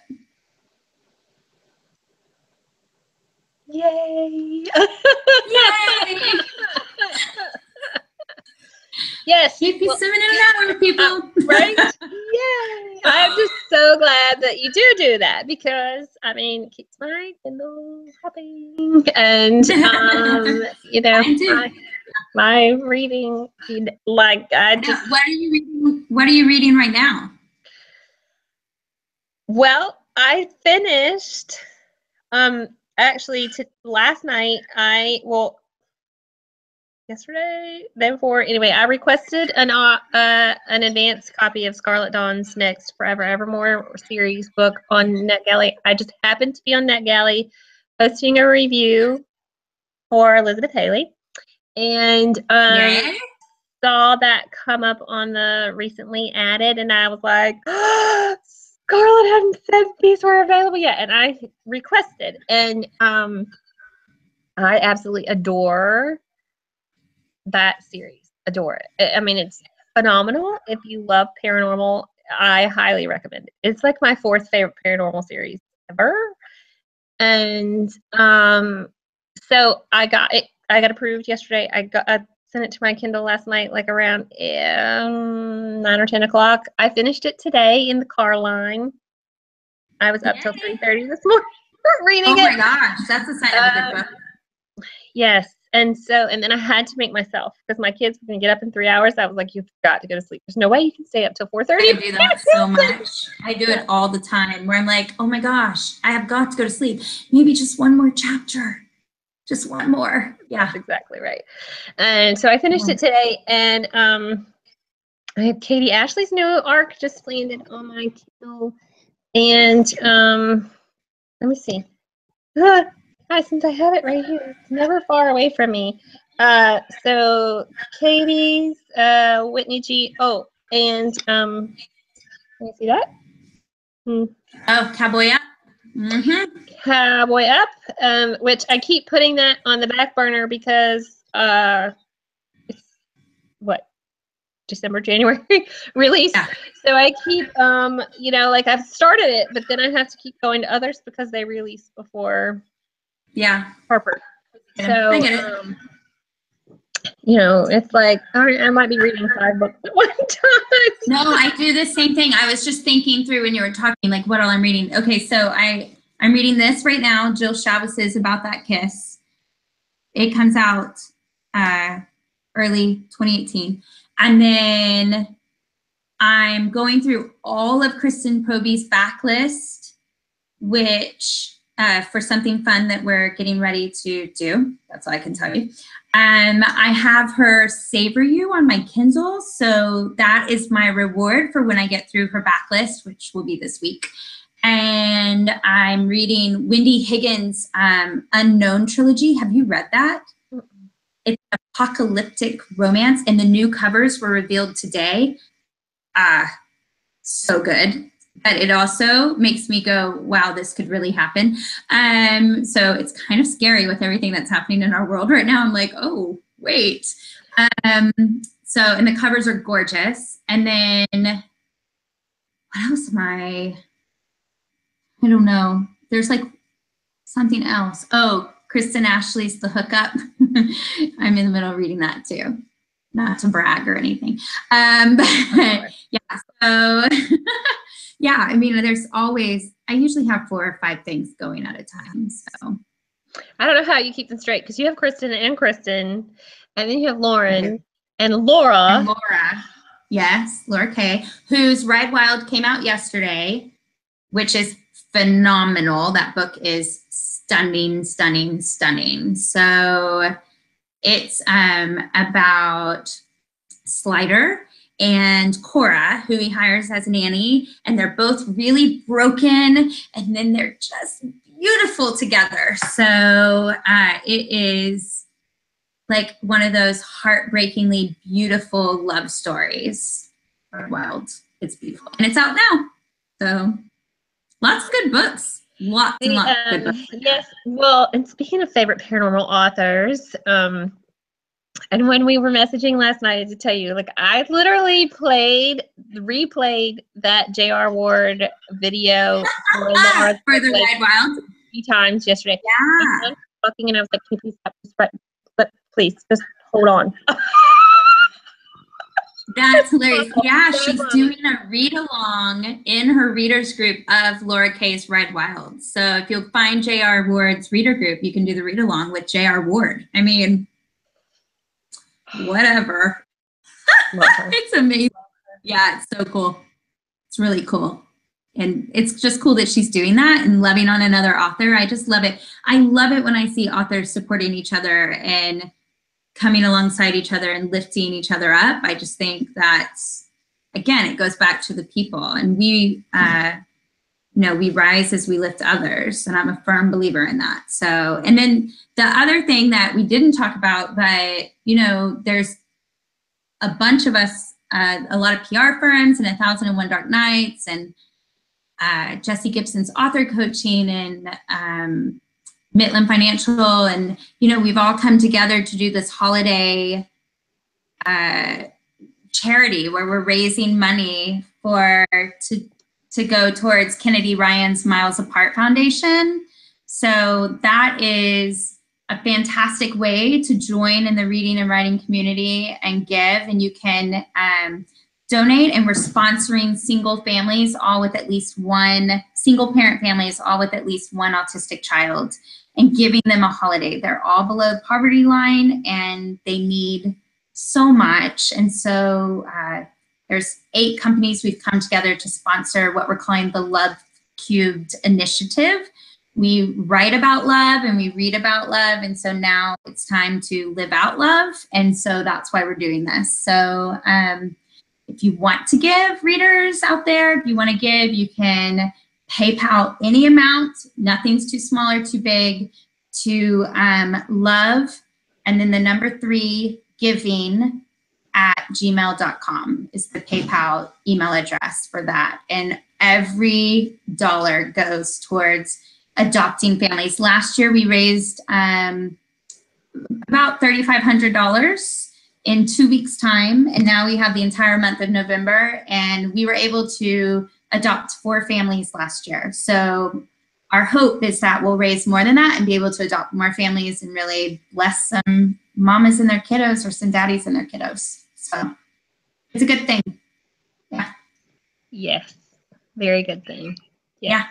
Yay! Yay! Yes. KP Simmon and hour, people. Right? Yay! I'm just so glad that you do that, because I mean, it keeps my Kindle happy, and you know, my reading, like I just. What are you reading? What are you reading right now? Well, I finished, actually last night, yesterday, day before, anyway, I requested an advanced copy of Scarlet Dawn's next Forever Evermore series book on NetGalley. I just happened to be on NetGalley posting a review for Elizabeth Haley, and saw that come up on the recently added, and I was like, Scarlett hadn't said these were available yet, and I requested, and I absolutely adore that series. Adore it. I mean, it's phenomenal. If you love paranormal, I highly recommend it. It's like my 4th favorite paranormal series ever, and so I got approved yesterday. I sent it to my Kindle last night, like around 9 or 10 o'clock. I finished it today in the car line. I was up till 3:30 this morning reading it. Oh my gosh, that's a sign of a good book. Yes, and then I had to make myself, because my kids were going to get up in 3 hours. I was like, you've got to go to sleep. There's no way you can stay up till 4:30. I do that so much. I do it all the time, where I'm like, oh my gosh, I have got to go to sleep. Maybe just one more chapter. Just one more. Yeah, that's exactly right. And so I finished it today, and I have Katie Ashley's new arc just landed on my Kindle, and let me see. Since I have it right here, it's never far away from me. So Katie's Whitney G. Oh, and let me see that. Mm. Oh, Cowboy Up. Mm-hmm. Cowboy Up, which I keep putting that on the back burner because it's what, December, January release. Yeah. So I keep, you know, like I've started it, but then I have to keep going to others because they release before Harper. So, I get it. you know, it's like, all right, I might be reading 5 books at one time. No, I do the same thing. I was just thinking through when you were talking, like what all I'm reading. Okay, so I'm reading this right now, Jill Chavez's About That Kiss. It comes out early 2018. And then I'm going through all of Kristen Proby's backlist, which for something fun that we're getting ready to do. That's all I can tell you. I have her Savor You on my Kindle. So that is my reward for when I get through her backlist, which will be this week. And I'm reading Wendy Higgins' Unknown trilogy. Have you read that? It's an apocalyptic romance, and the new covers were revealed today. So good. But it also makes me go, wow, this could really happen. So it's kind of scary with everything that's happening in our world right now. I'm like, oh, wait. And the covers are gorgeous. And then what else am I don't know. There's like something else. Oh, Kristen Ashley's The Hookup. I'm in the middle of reading that too. Not to brag or anything. But yeah, so yeah, I mean, there's always, I usually have 4 or 5 things going at a time. So I don't know how you keep them straight because you have Kristen, and then you have Lauren and Laura. And Laura, yes, Laura K, whose Ride Wild came out yesterday, which is phenomenal. That book is stunning, stunning, stunning. So it's about Slider and Cora, who he hires as a nanny, and they're both really broken, and then they're just beautiful together. So it is like one of those heartbreakingly beautiful love stories. Wild. It's beautiful. And it's out now. So lots of good books. Lots and lots of good books. Yes. Well, and speaking of favorite paranormal authors, and when we were messaging last night, I had to tell you, like, I literally replayed that J.R. Ward video for the Ride Wild 3 times yesterday. Yeah. I'm talking, and I was like, can you please stop this? But please, just hold on. That's hilarious. Yeah, she's doing a read-along in her readers group of Laura K's Ride Wild. So if you'll find J.R. Ward's reader group, you can do the read-along with J.R. Ward. I mean, whatever. It's amazing. Yeah, it's so cool. It's really cool. And it's just cool that she's doing that and loving on another author. I just love it. I love it when I see authors supporting each other and coming alongside each other and lifting each other up. I just think that's, again, it goes back to the people. And we, we rise as we lift others. And I'm a firm believer in that. So, and then the other thing that we didn't talk about, but, there's a bunch of us, a lot of PR firms and 1001 Dark Nights and Jesse Gibson's author coaching and Midland Financial. And, we've all come together to do this holiday charity where we're raising money to go towards Kennedy Ryan's Miles Apart Foundation. So that is a fantastic way to join in the reading and writing community and give. And you can donate, and we're sponsoring single families, all with at least one, single parent families, all with at least one autistic child, and giving them a holiday. They're all below the poverty line and they need so much. And so there's 8 companies we've come together to sponsor what we're calling the Love Cubed Initiative. We write about love and we read about love. And so now it's time to live out love. And so that's why we're doing this. So if you want to give, readers out there, if you want to give, you can PayPal any amount. Nothing's too small or too big, to love, and then the number 3, giving eclectic@gmail.com is the PayPal email address for that. And every dollar goes towards adopting families. Last year, we raised about $3,500 in 2 weeks' time. And now we have the entire month of November. And we were able to adopt 4 families last year. So our hope is that we'll raise more than that and be able to adopt more families and really bless some mamas and their kiddos or some daddies and their kiddos. So it's a good thing. Yeah. Yes. Very good thing. Yeah.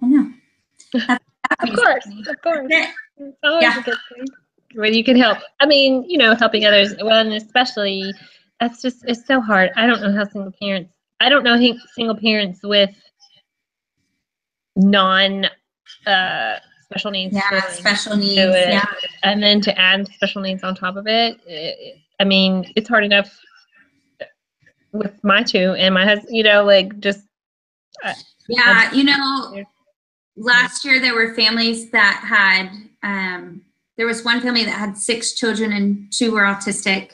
I know. Of course. Yeah. It's always a good thing. When you can help. I mean, helping others. Well, and especially, it's so hard. I don't know how single parents with non special needs. Yeah, special needs. Yeah. And then to add special needs on top of it, I mean, it's hard enough with my 2 and my husband, last year there were families that had, there was one family that had 6 children and 2 were autistic.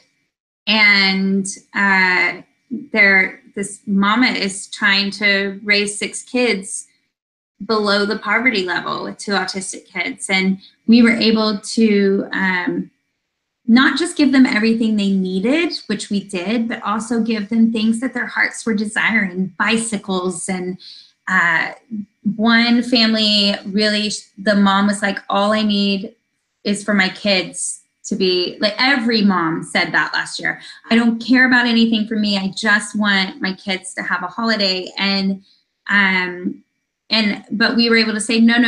And this mama is trying to raise 6 kids below the poverty level with 2 autistic kids. And we were able to not just give them everything they needed, which we did, but also give them things that their hearts were desiring, bicycles. And one family, really, the mom was like, all I need is for my kids to be, like, every mom said that last year. I don't care about anything for me. I just want my kids to have a holiday. But we were able to say, no,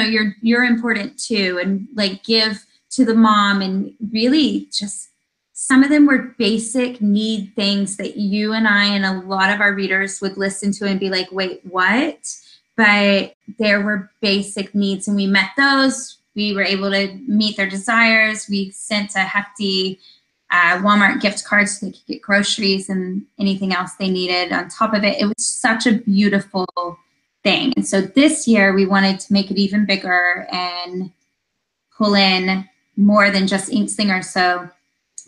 you're important too. And like give to the mom, and really just some of them were basic need things that you and I and a lot of our readers would listen to and be like, wait, what? But there were basic needs, and we met those. We were able to meet their desires. We sent a hefty Walmart gift card so they could get groceries and anything else they needed on top of it. It was such a beautiful thing. And so this year we wanted to make it even bigger and pull in more than just Inkslinger. So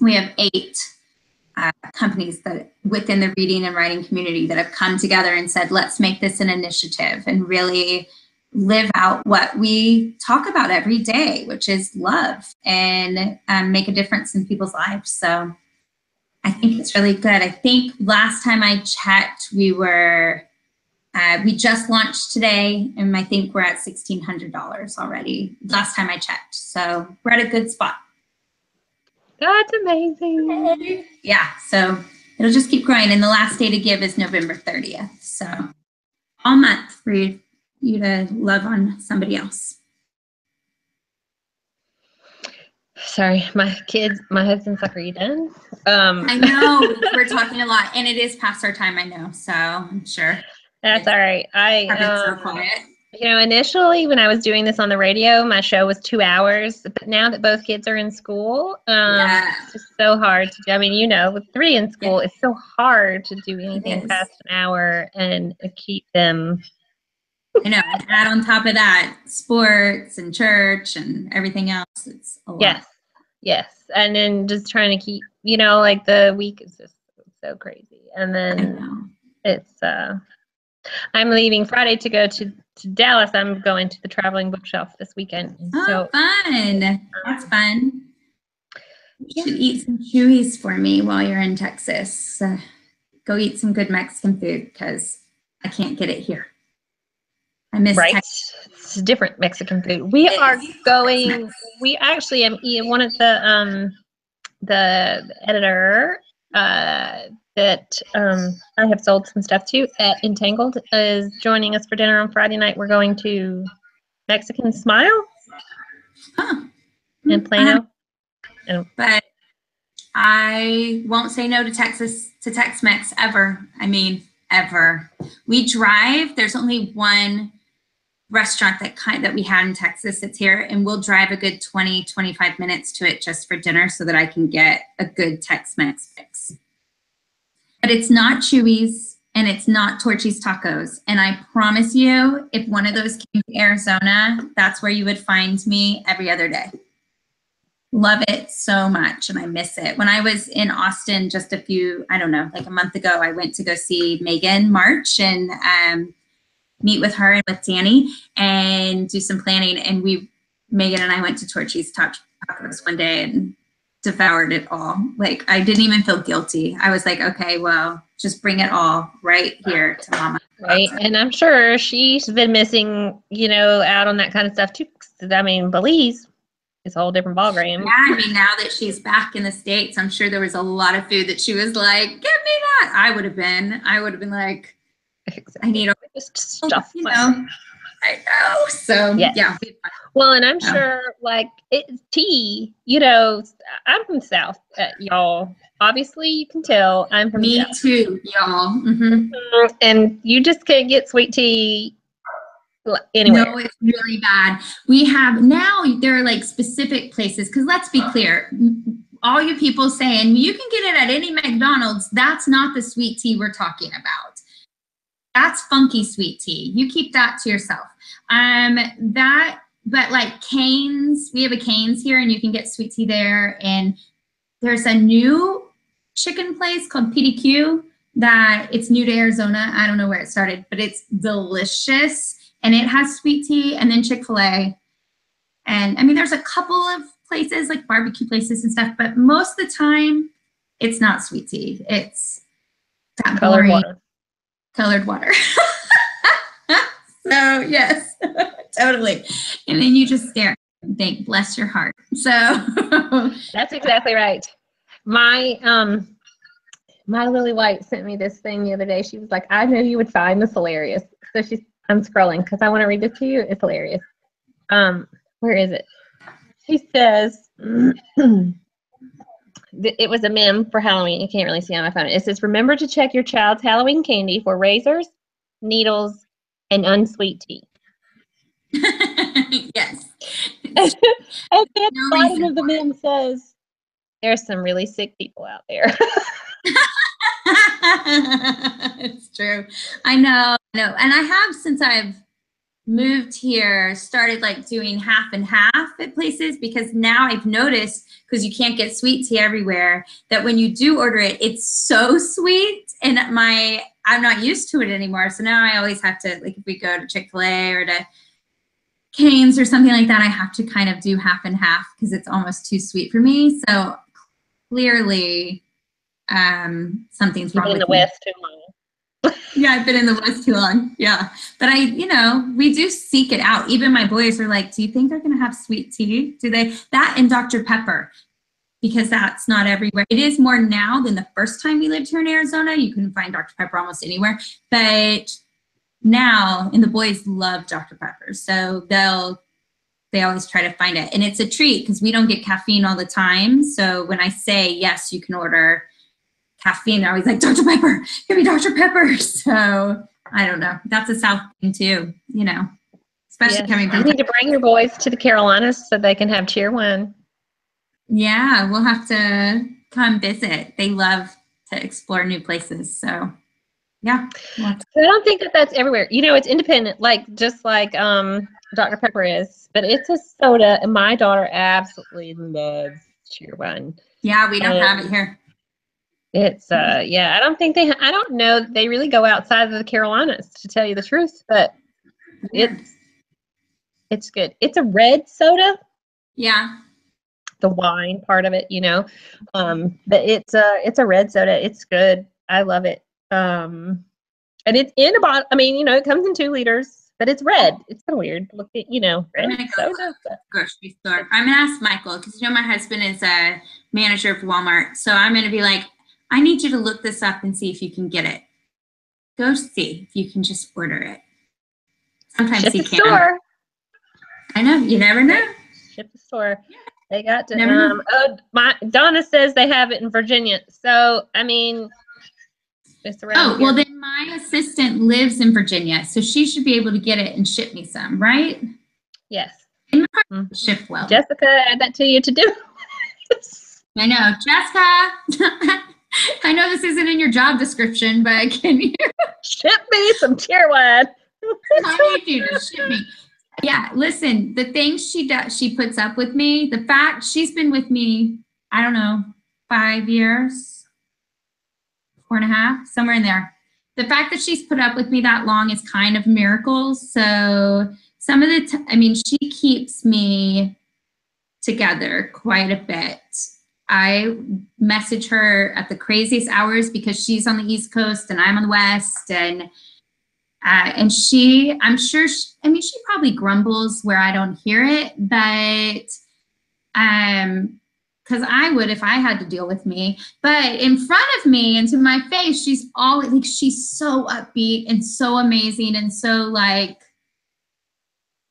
we have 8 companies that within the reading and writing community that have come together and said, let's make this an initiative and really live out what we talk about every day, which is love and make a difference in people's lives. So I think it's really good. I think last time I checked, we just launched today, and I think we're at $1,600 already last time I checked. So we're at a good spot. That's amazing. Yeah, so it'll just keep growing. And the last day to give is November 30th. So all month for you to love on somebody else. Sorry, my husband's like, are you done? I know, we're talking a lot, and it is past our time, I know, so I'm sure. That's all right. So quiet. Initially when I was doing this on the radio, my show was 2 hours, but now that both kids are in school, it's just so hard to do. I mean, with 3 in school, it's so hard to do anything past an hour and keep them. I know, and add on top of that sports and church and everything else. It's a lot. Yes. And then just trying to keep, like the week is just so crazy. And then it's, I'm leaving Friday to go to Dallas. I'm going to the Traveling Bookshelf this weekend. So fun. That's fun. You should eat some chewies for me while you're in Texas. Go eat some good Mexican food because I can't get it here. I miss Texas. It's different Mexican food. We are going. We actually am one of the editor that I have sold some stuff to at Entangled is joining us for dinner on Friday night. We're going to Mexican Smile in Plano. But I won't say no to Tex-Mex ever. I mean, ever. We drive. There's only one restaurant that we had in Texas that's here, and we'll drive a good 20-25 minutes to it just for dinner so that I can get a good Tex-Mex fix. But it's not Chuy's and it's not Torchy's Tacos. And I promise you, if one of those came to Arizona, that's where you would find me every other day. Love it so much, and I miss it. When I was in Austin just like a month ago, I went to go see Megan March and meet with her and with Danny and do some planning. And Megan and I went to Torchy's Tacos one day and devoured it all. Like, I didn't even feel guilty. I was like, okay, well, just bring it all right here to Mama. Right. And I'm sure she's been missing, out on that kind of stuff too. I mean, Belize is a whole different ballgame. Yeah, I mean, now that she's back in the States, I'm sure there was a lot of food that she was like, give me that. I would have been like, exactly. I need all this stuff. I know. So, yes. Yeah. Well, and I'm sure, like, tea, I'm from the South, y'all. Obviously, you can tell I'm from Me the South. too, y'all. Mm-hmm. And you just can't get sweet tea anywhere. No, it's really bad. We have now, there are like specific places, because let's be clear, all you people saying you can get it at any McDonald's, that's not the sweet tea we're talking about. That's funky sweet tea. You keep that to yourself. But like Cane's, we have a Cane's here, and you can get sweet tea there. And there's a new chicken place called PDQ that it's new to Arizona. I don't know where it started, but it's delicious. And it has sweet tea, and then Chick-fil-A. And I mean, there's a couple of places like barbecue places and stuff, but most of the time it's not sweet tea. It's that colored water. So yes, totally. And then you just stare and think, bless your heart. So that's exactly right. My Lily White sent me this thing the other day. She was like, I knew you would find this hilarious. So I'm scrolling because I want to read this to you. It's hilarious. Where is it? She says, it was a meme for Halloween. You can't really see on my phone. It says, remember to check your child's Halloween candy for razors, needles, and unsweet tea. Yes. And then the bottom of the meme says, there's some really sick people out there. It's true. I know. And I have, since I've moved here, started like doing half and half at places, because now I've noticed, because you can't get sweet tea everywhere, that when you do order it, it's so sweet, and I'm not used to it anymore. So now I always have to, like, if we go to Chick-fil-A or to Cane's or something like that, I have to kind of do half and half because it's almost too sweet for me. So clearly something's wrong with me. West too long. Yeah, I've been in the West too long. Yeah. But we do seek it out. Even my boys are like, do you think they're going to have sweet tea? Do they? That and Dr. Pepper, because that's not everywhere. It is more now than the first time we lived here in Arizona. You can find Dr. Pepper almost anywhere. But now, and the boys love Dr. Pepper. So they always try to find it. And it's a treat because we don't get caffeine all the time. So when I say, yes, you can order caffeine, they're always like, Dr. Pepper, give me Dr. Pepper. So I don't know. That's a South thing too, especially coming from. You need to bring your boys to the Carolinas so they can have cheer one. Yeah, we'll have to come visit. They love to explore new places. So yeah. I don't think that's everywhere. It's independent, just like Dr. Pepper is, but it's a soda, and my daughter absolutely loves cheer one. Yeah, we don't have it here. It's I don't think I don't know that they really go outside of the Carolinas, to tell you the truth, but it's good. It's a red soda. Yeah. The wine part of it, but it's a red soda. It's good. I love it. And it's in a bottle. I mean, it comes in 2 liters, but it's red. It's kind of weird. Look at, red soda. Grocery store. I'm gonna ask Michael, because my husband is a manager for Walmart, so I'm gonna be like, I need you to look this up and see if you can get it. Go see if you can just order it. Sometimes he can't. Store. I know. You never know. Ship the store. They got to. Donna says they have it in Virginia. So I mean, it's around. Oh, well, then my assistant lives in Virginia, so she should be able to get it and ship me some, right? Yes. Ship well. Jessica, add that to you to do. I know, Jessica. I know this isn't in your job description, but can you ship me some cheer wine? I need you to ship me. Yeah, listen, the things she does, she puts up with me, the fact she's been with me, I don't know, 5 years, 4.5, somewhere in there. The fact that she's put up with me that long is kind of a miracle. So some of the, I mean, she keeps me together quite a bit. I message her at the craziest hours because she's on the East Coast and I'm on the West, and she, I'm sure, I mean, she probably grumbles where I don't hear it, but because I would if I had to deal with me. But in front of me and to my face, she's always like, she's so upbeat and so amazing and so like,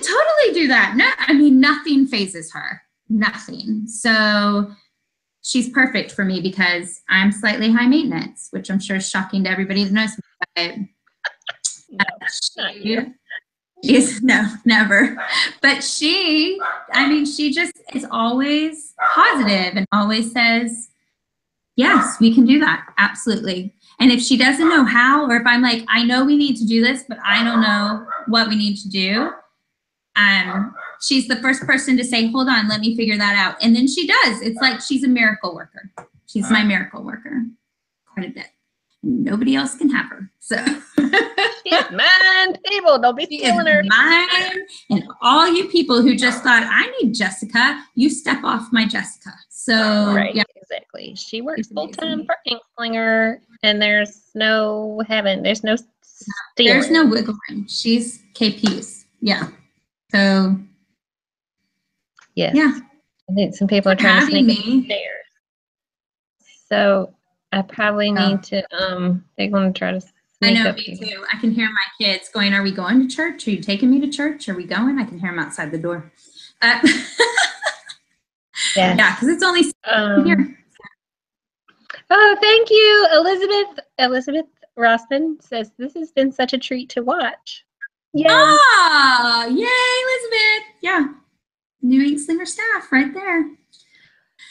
totally do that. No, I mean, nothing phases her, nothing. So she's perfect for me because I'm slightly high maintenance, which I'm sure is shocking to everybody that knows me. But Not you. No, never. But she, I mean, she just is always positive and always says, yes, we can do that. Absolutely. And if she doesn't know how, or if I'm like, I know we need to do this, but I don't know what we need to do, she's the first person to say, hold on, let me figure that out. And then she does. It's like she's a miracle worker. She's my miracle worker quite a bit. Nobody else can have her. So she's mine, people. Don't be stealing her. Mine. And all you people who just thought, I need Jessica, you step off my Jessica. So right, yeah. exactly. She works full time for Inkslinger, and there's no heaven. There's no stealing. There's no wiggle room. She's KP's. Yeah. So yes. Yeah. I think some people are trying to sneak upstairs. So I probably need to they're going to try to sneak up. Me too. I can hear my kids going, are we going to church? Are you taking me to church? Are we going? I can hear them outside the door. Yeah, because it's only here. Oh, thank you. Elizabeth Rossman says, this has been such a treat to watch. Yeah. Oh, yay, Elizabeth. Yeah. New Inkslinger staff right there.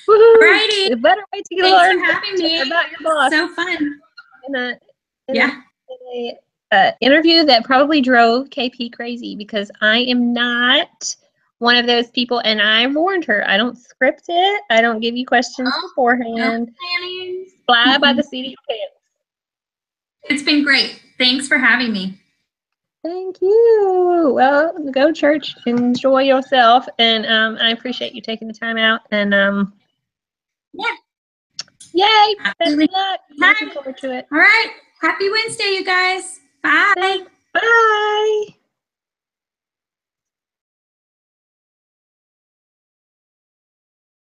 Woohoo. Alrighty. The better way to learn about your boss. So fun. In a interview that probably drove KP crazy, because I am not one of those people, and I warned her, I don't script it. I don't give you questions beforehand. No fly by the seat of your pants. It's been great. Thanks for having me. Thank you. Well, go to church, enjoy yourself, and I appreciate you taking the time out. And yay! Best of luck. Looking forward to it. All right. Happy Wednesday, you guys. Bye. Thanks. Bye.